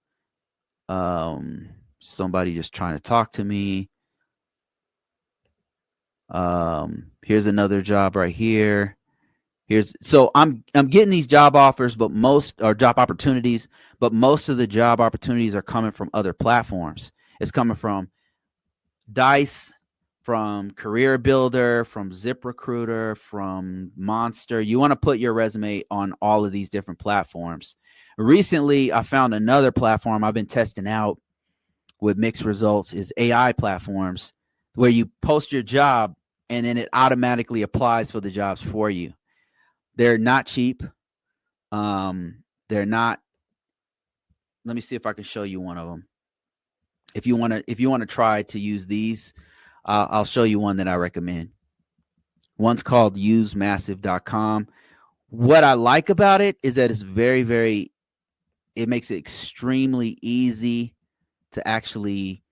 Somebody just trying to talk to me. Here's another job right here. So I'm getting these job offers, but most are job opportunities, but most of the job opportunities are coming from other platforms. It's coming from Dice, from Career Builder, from ZipRecruiter, from Monster. You want to put your resume on all of these different platforms. Recently, I found another platform I've been testing out with mixed results is AI platforms where you post your job and then it automatically applies for the jobs for you. They're not cheap. They're not. Let me see if I can show you one of them. If you want to try to use these, I'll show you one that I recommend. One's called usemassive.com. What I like about it is that it's very, very, it makes it extremely easy to actually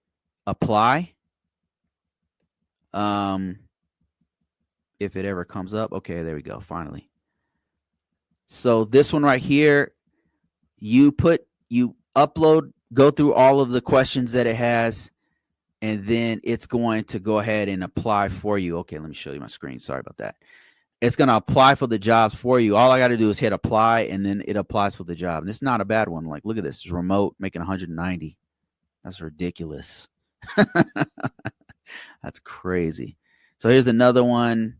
apply. If it ever comes up. Okay, there we go. Finally. So this one right here, you upload, go through all of the questions that it has, and then it's going to go ahead and apply for you. Okay, let me show you my screen. Sorry about that. It's going to apply for the jobs for you. All I got to do is hit apply, and then it applies for the job. And it's not a bad one. Like, look at this. It's remote, making 190. That's ridiculous. That's crazy. So here's another one.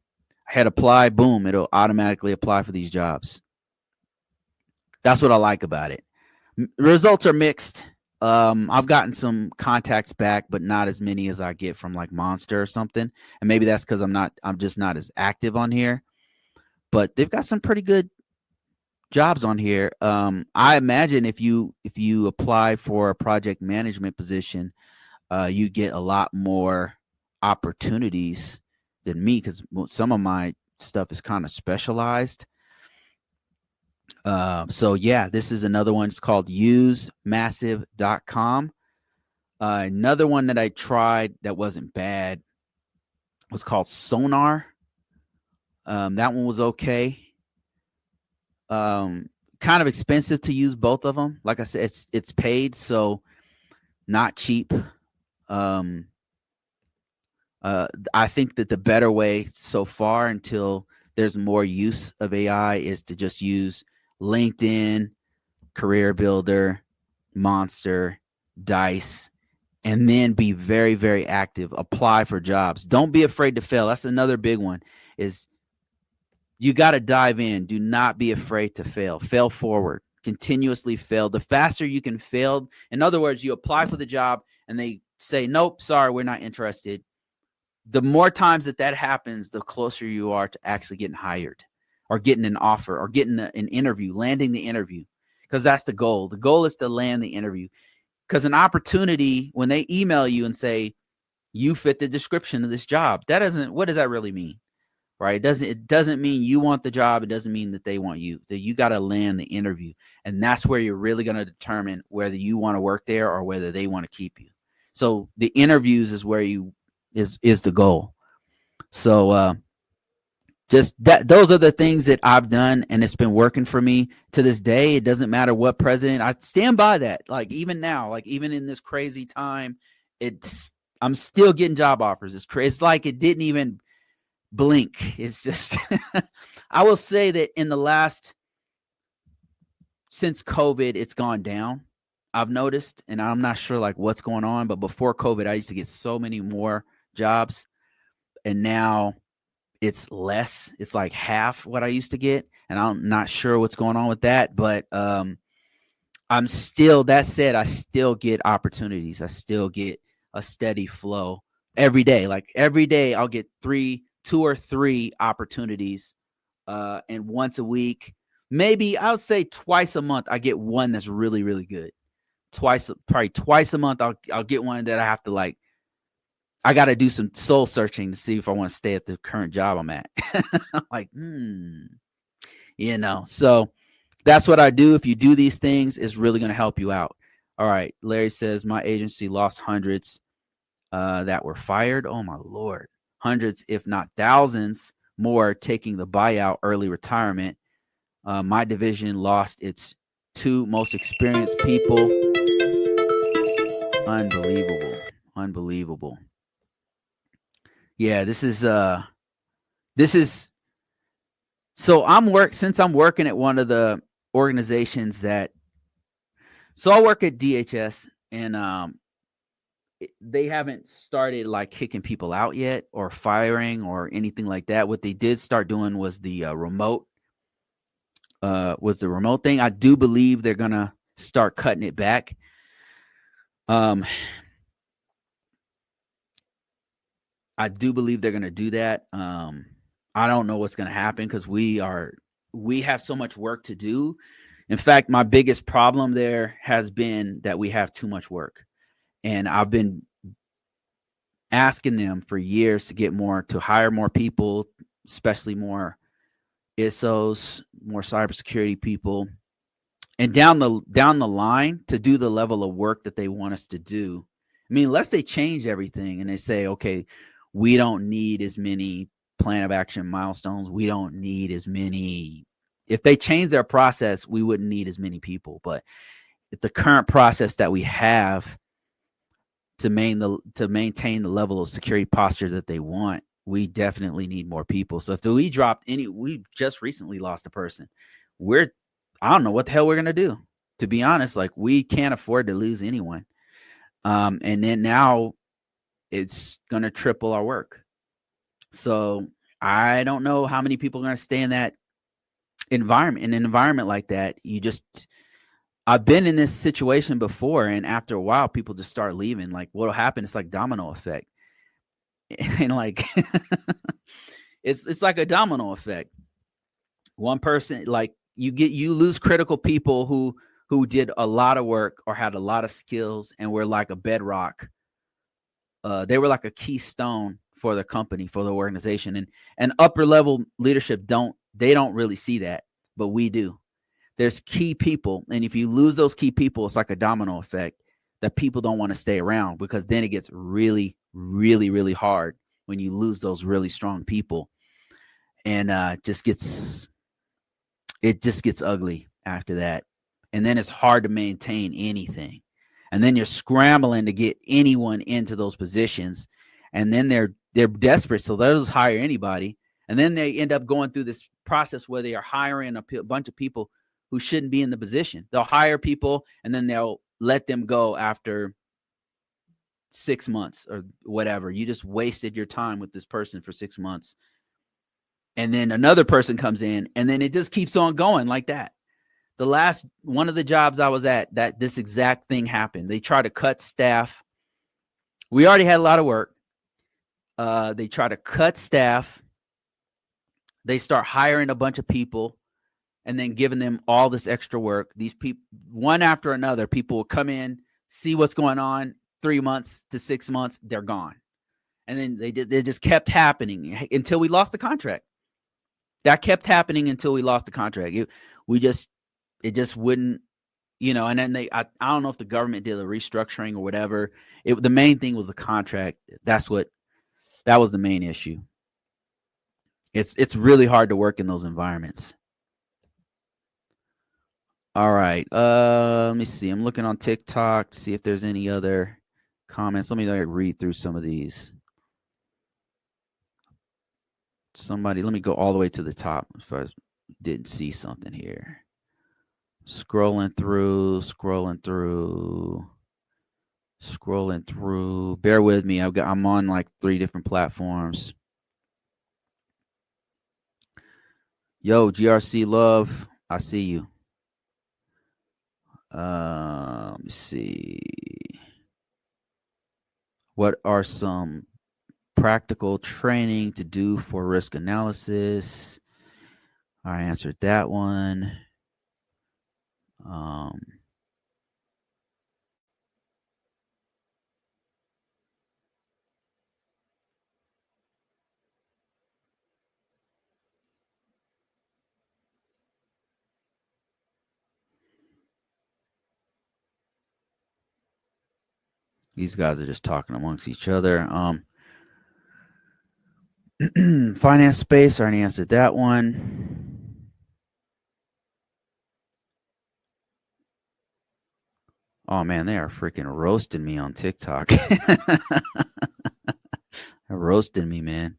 I hit apply. Boom. It'll automatically apply for these jobs. That's what I like about it. Results are mixed. I've gotten some contacts back, but not as many as I get from like Monster or something. And maybe that's because I'm just not as active on here. But they've got some pretty good jobs on here. I imagine if you apply for a project management position, you get a lot more opportunities than me because some of my stuff is kind of specialized. So yeah, this is another one. It's called usemassive.com. Another one that I tried that wasn't bad was called Sonar. That one was okay. Kind of expensive to use both of them. Like I said, it's paid, so not cheap. I think that the better way so far until there's more use of AI is to just use LinkedIn, Career Builder, Monster, Dice, and then be very, very active. Apply for jobs. Don't be afraid to fail. That's another big one, is you got to dive in. Do not be afraid to fail. Fail forward. Continuously fail. The faster you can fail, in other words, you apply for the job and they say, nope, sorry, we're not interested. The more times that happens, the closer you are to actually getting hired or getting an offer or getting an interview, landing the interview, because that's the goal. The goal is to land the interview, because an opportunity, when they email you and say, you fit the description of this job, what does that really mean? Right? It doesn't mean you want the job. It doesn't mean that they want you. That you got to land the interview. And that's where you're really going to determine whether you want to work there or whether they want to keep you. So the interviews is where is the goal. So just those are the things that I've done, and it's been working for me to this day. It doesn't matter what president. I stand by that. Like even now, like even in this crazy time, I'm still getting job offers. It's like it didn't even blink. It's just I will say that since COVID, it's gone down. I've noticed, and I'm not sure like what's going on, but before COVID, I used to get so many more jobs, and now it's less. It's like half what I used to get, and I'm not sure what's going on with that, but that said, I still get opportunities. I still get a steady flow every day. Like every day I'll get 2 or 3 opportunities, and once a week, maybe I'll say twice a month, I get one that's really, really good. Probably twice a month, I'll get one that I have to I got to do some soul searching to see if I want to stay at the current job I'm at. I'm like, so that's what I do. If you do these things, it's really going to help you out. All right. Larry says, my agency lost hundreds that were fired. Oh my Lord. Hundreds, if not thousands more taking the buyout early retirement. My division lost its 2 most experienced people. Unbelievable. Yeah, this is so since I'm working at one of the organizations so I work at DHS, and they haven't started like kicking people out yet or firing or anything like that. What they did start doing was the remote thing. I do believe they're gonna start cutting it back. I do believe they're gonna do that. I don't know what's gonna happen because we have so much work to do. In fact, my biggest problem there has been that we have too much work, and I've been asking them for years to hire more people, especially more ISOs, more cybersecurity people, and down the line to do the level of work that they want us to do. I mean, unless they change everything and they say, okay, we don't need as many plan of action milestones. We don't need as many. If they change their process, we wouldn't need as many people. But if the current process that we have to maintain the level of security posture that they want, we definitely need more people. So if we we just recently lost a person. I don't know what the hell we're going to do. To be honest, like we can't afford to lose anyone. And then now it's going to triple our work. So I don't know how many people are going to stay in that environment, in an environment like that. I've been in this situation before, and after a while, people just start leaving. Like what'll happen? It's like domino effect. And like, it's like a domino effect. One person, like you lose critical people who did a lot of work or had a lot of skills and were like a bedrock. They were like a keystone for the company, for the organization, and upper level leadership don't really see that, but we do. There's key people, and if you lose those key people, it's like a domino effect that people don't want to stay around, because then it gets really, really, really hard when you lose those really strong people, and it just gets ugly after that, and then it's hard to maintain anything, and then you're scrambling to get anyone into those positions, and then they're desperate, so they'll just hire anybody, and then they end up going through this process where they are hiring a bunch of people who shouldn't be in the position. They'll hire people and then they'll let them go after 6 months or whatever. You just wasted your time with this person for 6 months. And then another person comes in, and then it just keeps on going like that. The last one of the jobs I was at, that this exact thing happened. They try to cut staff. We already had a lot of work. They try to cut staff. They start hiring a bunch of people and then giving them all this extra work. These people, one after another, people will come in, see what's going on, 3 months to 6 months, they're gone. And then they just kept happening until we lost the contract. That kept happening until we lost the contract. It just wouldn't, and then I don't know if the government did a restructuring or whatever. The main thing was the contract. That was the main issue. It's really hard to work in those environments. All right. Let me see. I'm looking on TikTok to see if there's any other comments. Let me read through some of these. Let me go all the way to the top if I didn't see something here. Scrolling through. Bear with me. I'm on like 3 different platforms. Yo, GRC love, I see you. Let me see. What are some practical training to do for risk analysis? I answered that one. These guys are just talking amongst each other. Finance space, I already answered that one. Oh man, they are freaking roasting me on TikTok. They're roasting me, man.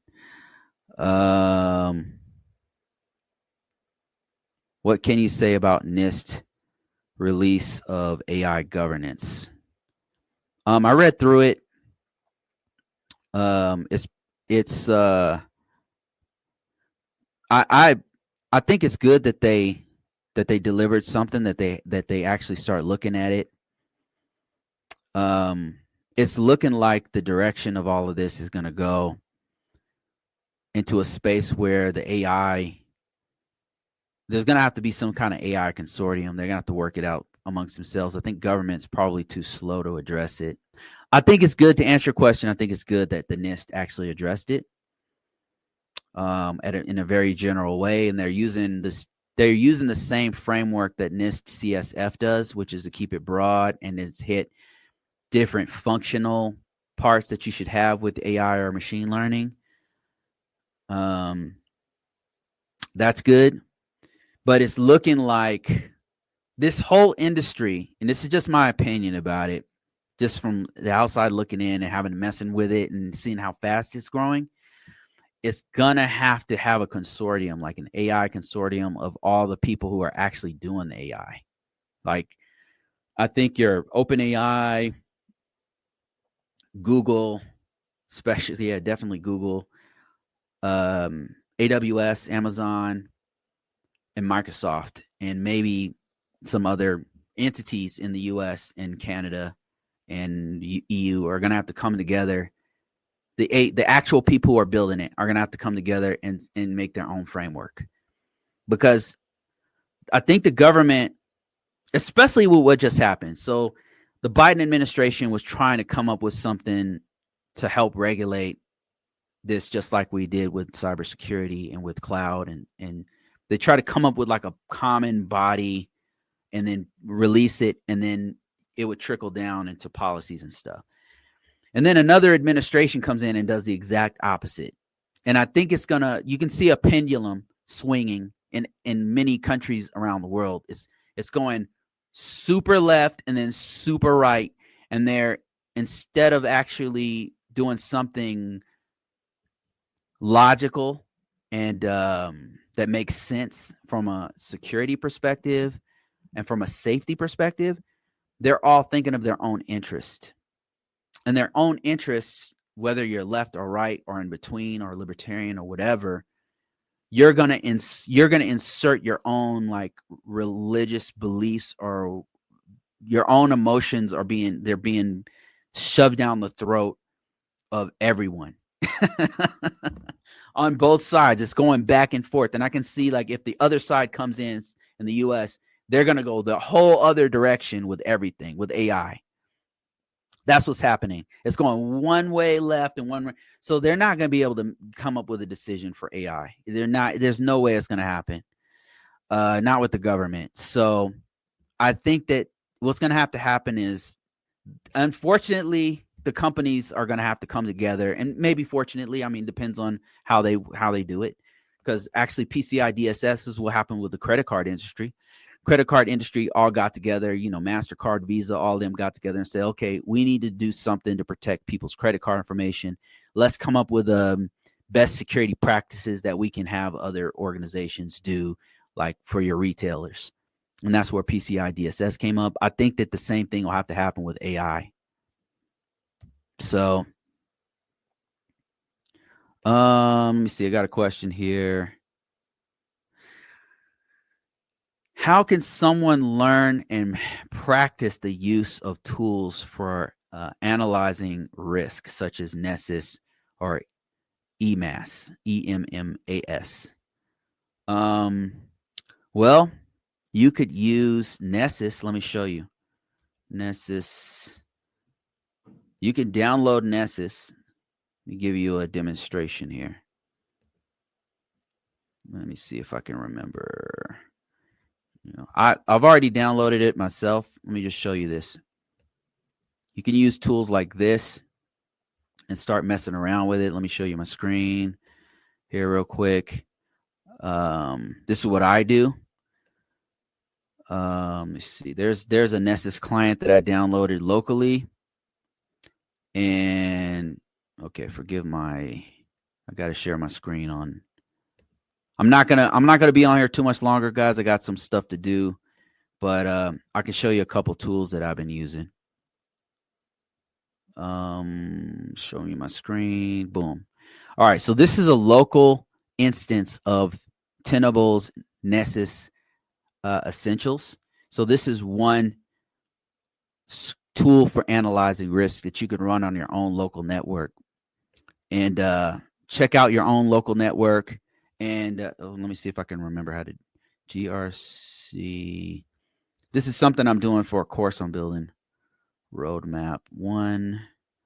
What can you say about NIST release of AI governance? I read through it. I think it's good that they delivered something, that they actually start looking at it. It's looking like the direction of all of this is going to go into a space where the AI, there's going to have to be some kind of AI consortium. They're going to have to work it out amongst themselves. I think government's probably too slow to address it. I think it's good, to answer your question, I think it's good that the NIST actually addressed it in a very general way, and they're using the same framework that NIST CSF does, which is to keep it broad, and it's hit different functional parts that you should have with AI or machine learning. That's good, but it's looking like this whole industry, and this is just my opinion about it, just from the outside looking in and having messing with it and seeing how fast it's growing, it's gonna have to have a consortium, like an AI consortium of all the people who are actually doing the AI. Like, I think your OpenAI, Google, especially, definitely Google, AWS, Amazon, and Microsoft, and maybe some other entities in the US and Canada and EU are going to have to come together. The actual people who are building it are going to have to come together and make their own framework, because I think the government, especially with what just happened. So the Biden administration was trying to come up with something to help regulate this, just like we did with cybersecurity and with cloud, and they try to come up with like a common body and then release it, and then it would trickle down into policies and stuff. And then another administration comes in and does the exact opposite. And I think you can see a pendulum swinging in many countries around the world. It's going super left and then super right. And they're, instead of actually doing something logical and that makes sense from a security perspective and from a safety perspective, they're all thinking of their own interest. and their own interests, whether you're left or right or in between or libertarian or whatever, you're gonna insert your own like religious beliefs, or your own emotions are being shoved down the throat of everyone. On both sides, it's going back and forth. And I can see, like, if the other side comes in the US, they're going to go the whole other direction with everything, with AI. That's what's happening. It's going one way left and one way. So they're not going to be able to come up with a decision for AI. There's no way it's going to happen. Not with the government. So I think that what's going to happen is, unfortunately, the companies are going to have to come together, and maybe fortunately, I mean, depends on how they do it, because actually PCI DSS is what happened with the credit card industry. Credit card industry all got together, MasterCard, Visa, all of them got together and said, okay, we need to do something to protect people's credit card information. Let's come up with best security practices that we can have other organizations do, like for your retailers. And that's where PCI DSS came up. I think that the same thing will have to happen with AI. So, let me see. I got a question here. How can someone learn and practice the use of tools for analyzing risk, such as Nessus or EMAS, EMMAS? Well, you could use Nessus. Let me show you. Nessus. You can download Nessus. Let me give you a demonstration here. Let me see if I can remember. I've already downloaded it myself. Let me just show you this. You can use tools like this and start messing around with it. Let me show you my screen here real quick. This is what I do. Let me see. There's a Nessus client that I downloaded locally. And okay, I got to share my screen on. I'm not gonna be on here too much longer, guys. I got some stuff to do, but I can show you a couple tools that I've been using. Showing you my screen. Boom. All right, so this is a local instance of Tenable's Nessus Essentials. So this is one tool for analyzing risk that you can run on your own local network. And check out your own local network. And let me see if I can remember how to GRC. This is something I'm doing for a course I'm building. Roadmap 1. Let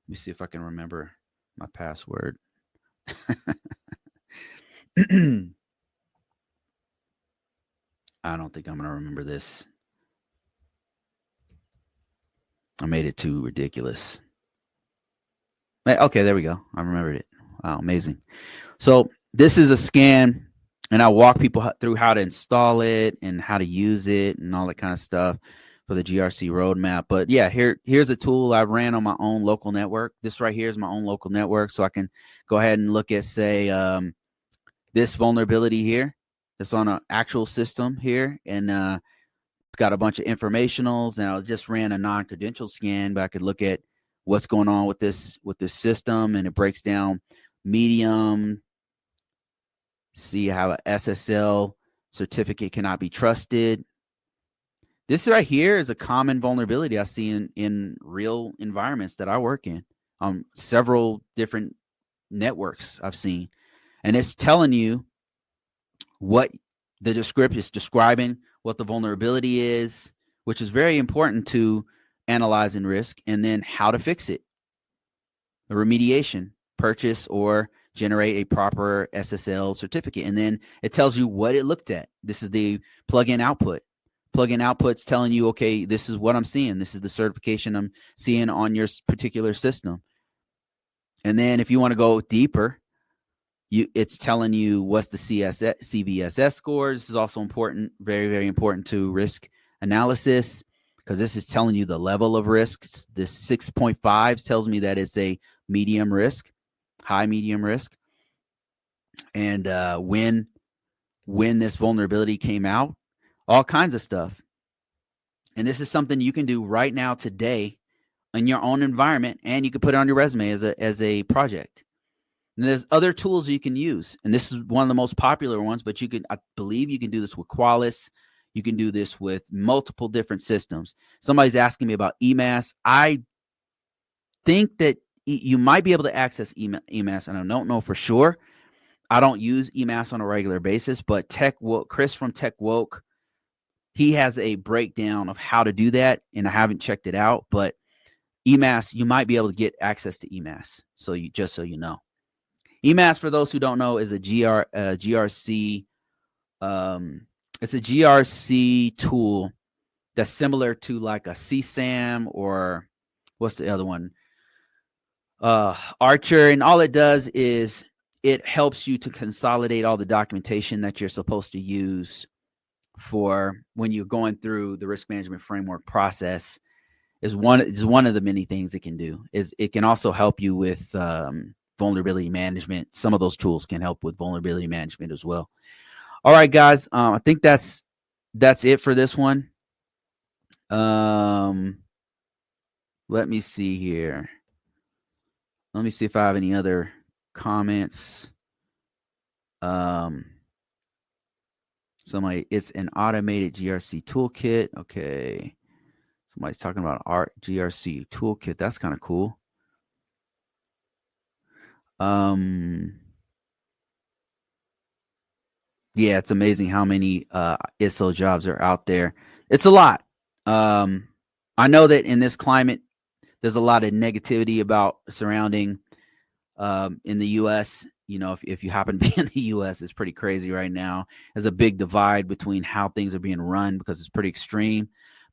me see if I can remember my password. I don't think I'm going to remember this. I made it too ridiculous. Okay, there we go. I remembered it. Wow, amazing. So this is a scan, and I walk people through how to install it and how to use it and all that kind of stuff for the GRC roadmap. But yeah, here's a tool I ran on my own local network. This right here is my own local network. So I can go ahead and look at, say, this vulnerability here. It's on an actual system here. And it's got a bunch of informationals. And I just ran a non-credential scan, but I could look at what's going on with this system. And it breaks down medium. See how an SSL certificate cannot be trusted. This right here is a common vulnerability I see in real environments that I work in. Several different networks I've seen. And it's telling you what the description is, describing what the vulnerability is, which is very important to analyzing risk, and then how to fix it. A remediation, purchase or generate a proper SSL certificate. And then it tells you what it looked at. This is the plugin output. Plugin output's telling you, okay, this is what I'm seeing. This is the certification I'm seeing on your particular system. And then if you want to go deeper, it's telling you what's the CVSS score. This is also important, very, very important to risk analysis, because this is telling you the level of risk. This 6.5 tells me that it's a medium risk, high medium risk. And when this vulnerability came out, all kinds of stuff. And this is something you can do right now today in your own environment, and you can put it on your resume as a project. And there's other tools you can use, and this is one of the most popular ones. But I believe you can do this with Qualys. You can do this with multiple different systems. Somebody's asking me about EMAS. I think that you might be able to access EMAS, and I don't know for sure. I don't use EMAS on a regular basis, but Chris from Tech Woke, he has a breakdown of how to do that, and I haven't checked it out. But EMAS, you might be able to get access to EMAS. So just so you know. EMAS, for those who don't know, is a GRC. It's a GRC tool that's similar to like a CSAM, or what's the other one? Archer. And all it does is it helps you to consolidate all the documentation that you're supposed to use for when you're going through the risk management framework process. Is one of the many things it can do. Is it can also help you with vulnerability management. Some of those tools can help with vulnerability management as well. All right, guys. I think that's it for this one. Let me see here. Let me see if I have any other comments. It's an automated GRC toolkit. Okay. Somebody's talking about our GRC toolkit. That's kind of cool. Yeah, it's amazing how many ISO jobs are out there. It's a lot. I know that in this climate, there's a lot of negativity about surrounding in the U.S. You know, if you happen to be in the U.S., it's pretty crazy right now. There's a big divide between how things are being run because it's pretty extreme.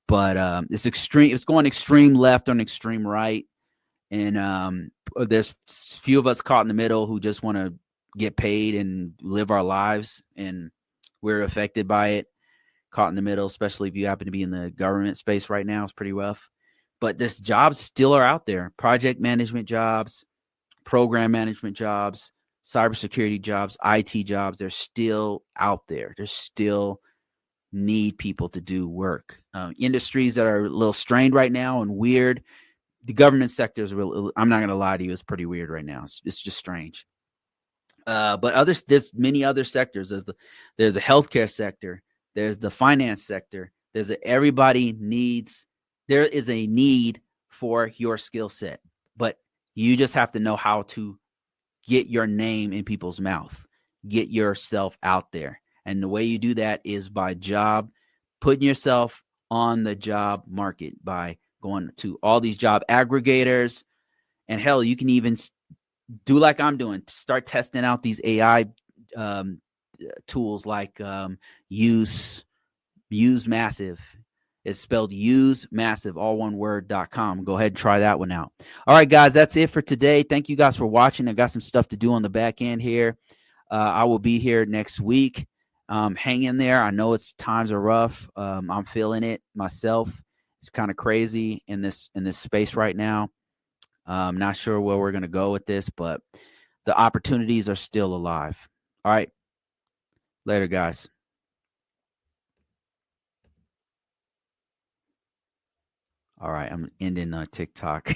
But it's extreme. It's going extreme left and extreme right. And there's few of us caught in the middle who just want to get paid and live our lives, and we're affected by it. Caught in the middle, especially if you happen to be in the government space right now, it's pretty rough. But this jobs still are out there. Project management jobs, program management jobs, cybersecurity jobs, IT jobs. They're still out there. There's still need people to do work. Industries that are a little strained right now and weird. The government sector is real. I'm not going to lie to you. It's pretty weird right now. It's just strange. But there's many other sectors. There's the healthcare sector. There's the finance sector. There is a need for your skill set, but you just have to know how to get your name in people's mouth, get yourself out there. And the way you do that is by putting yourself on the job market, by going to all these job aggregators. And hell, you can even do like I'm doing, start testing out these AI tools like Use Massive. It's spelled Use Massive, all one word.com. Go ahead and try that one out. All right, guys, that's it for today. Thank you guys for watching. I got some stuff to do on the back end here. I will be here next week. Hang in there. I know times are rough. I'm feeling it myself. It's kind of crazy in this space right now. I'm not sure where we're going to go with this, but the opportunities are still alive. All right. Later, guys. All right. I'm ending TikTok.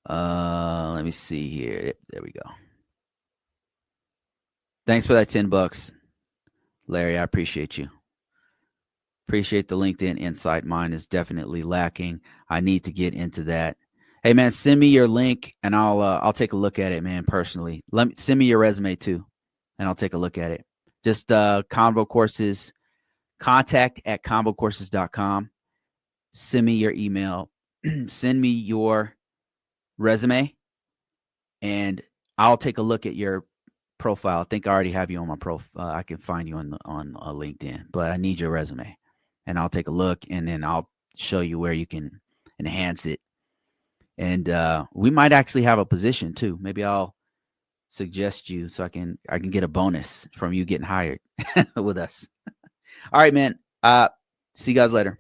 Let me see here. There we go. Thanks for that $10, Larry. I appreciate you. Appreciate the LinkedIn insight. Mine is definitely lacking. I need to get into that. Hey man, send me your link and I'll take a look at it, man. Personally, send me your resume too, and I'll take a look at it. Just ConvoCourses, contact@convocourses.com. Send me your email. Send me your resume, and I'll take a look at your profile. I think I already have you on my profile. I can find you on LinkedIn, but I need your resume, and I'll take a look, and then I'll show you where you can enhance it. And we might actually have a position too. Maybe I'll suggest you so I can get a bonus from you getting hired with us. All right, man. See you guys later.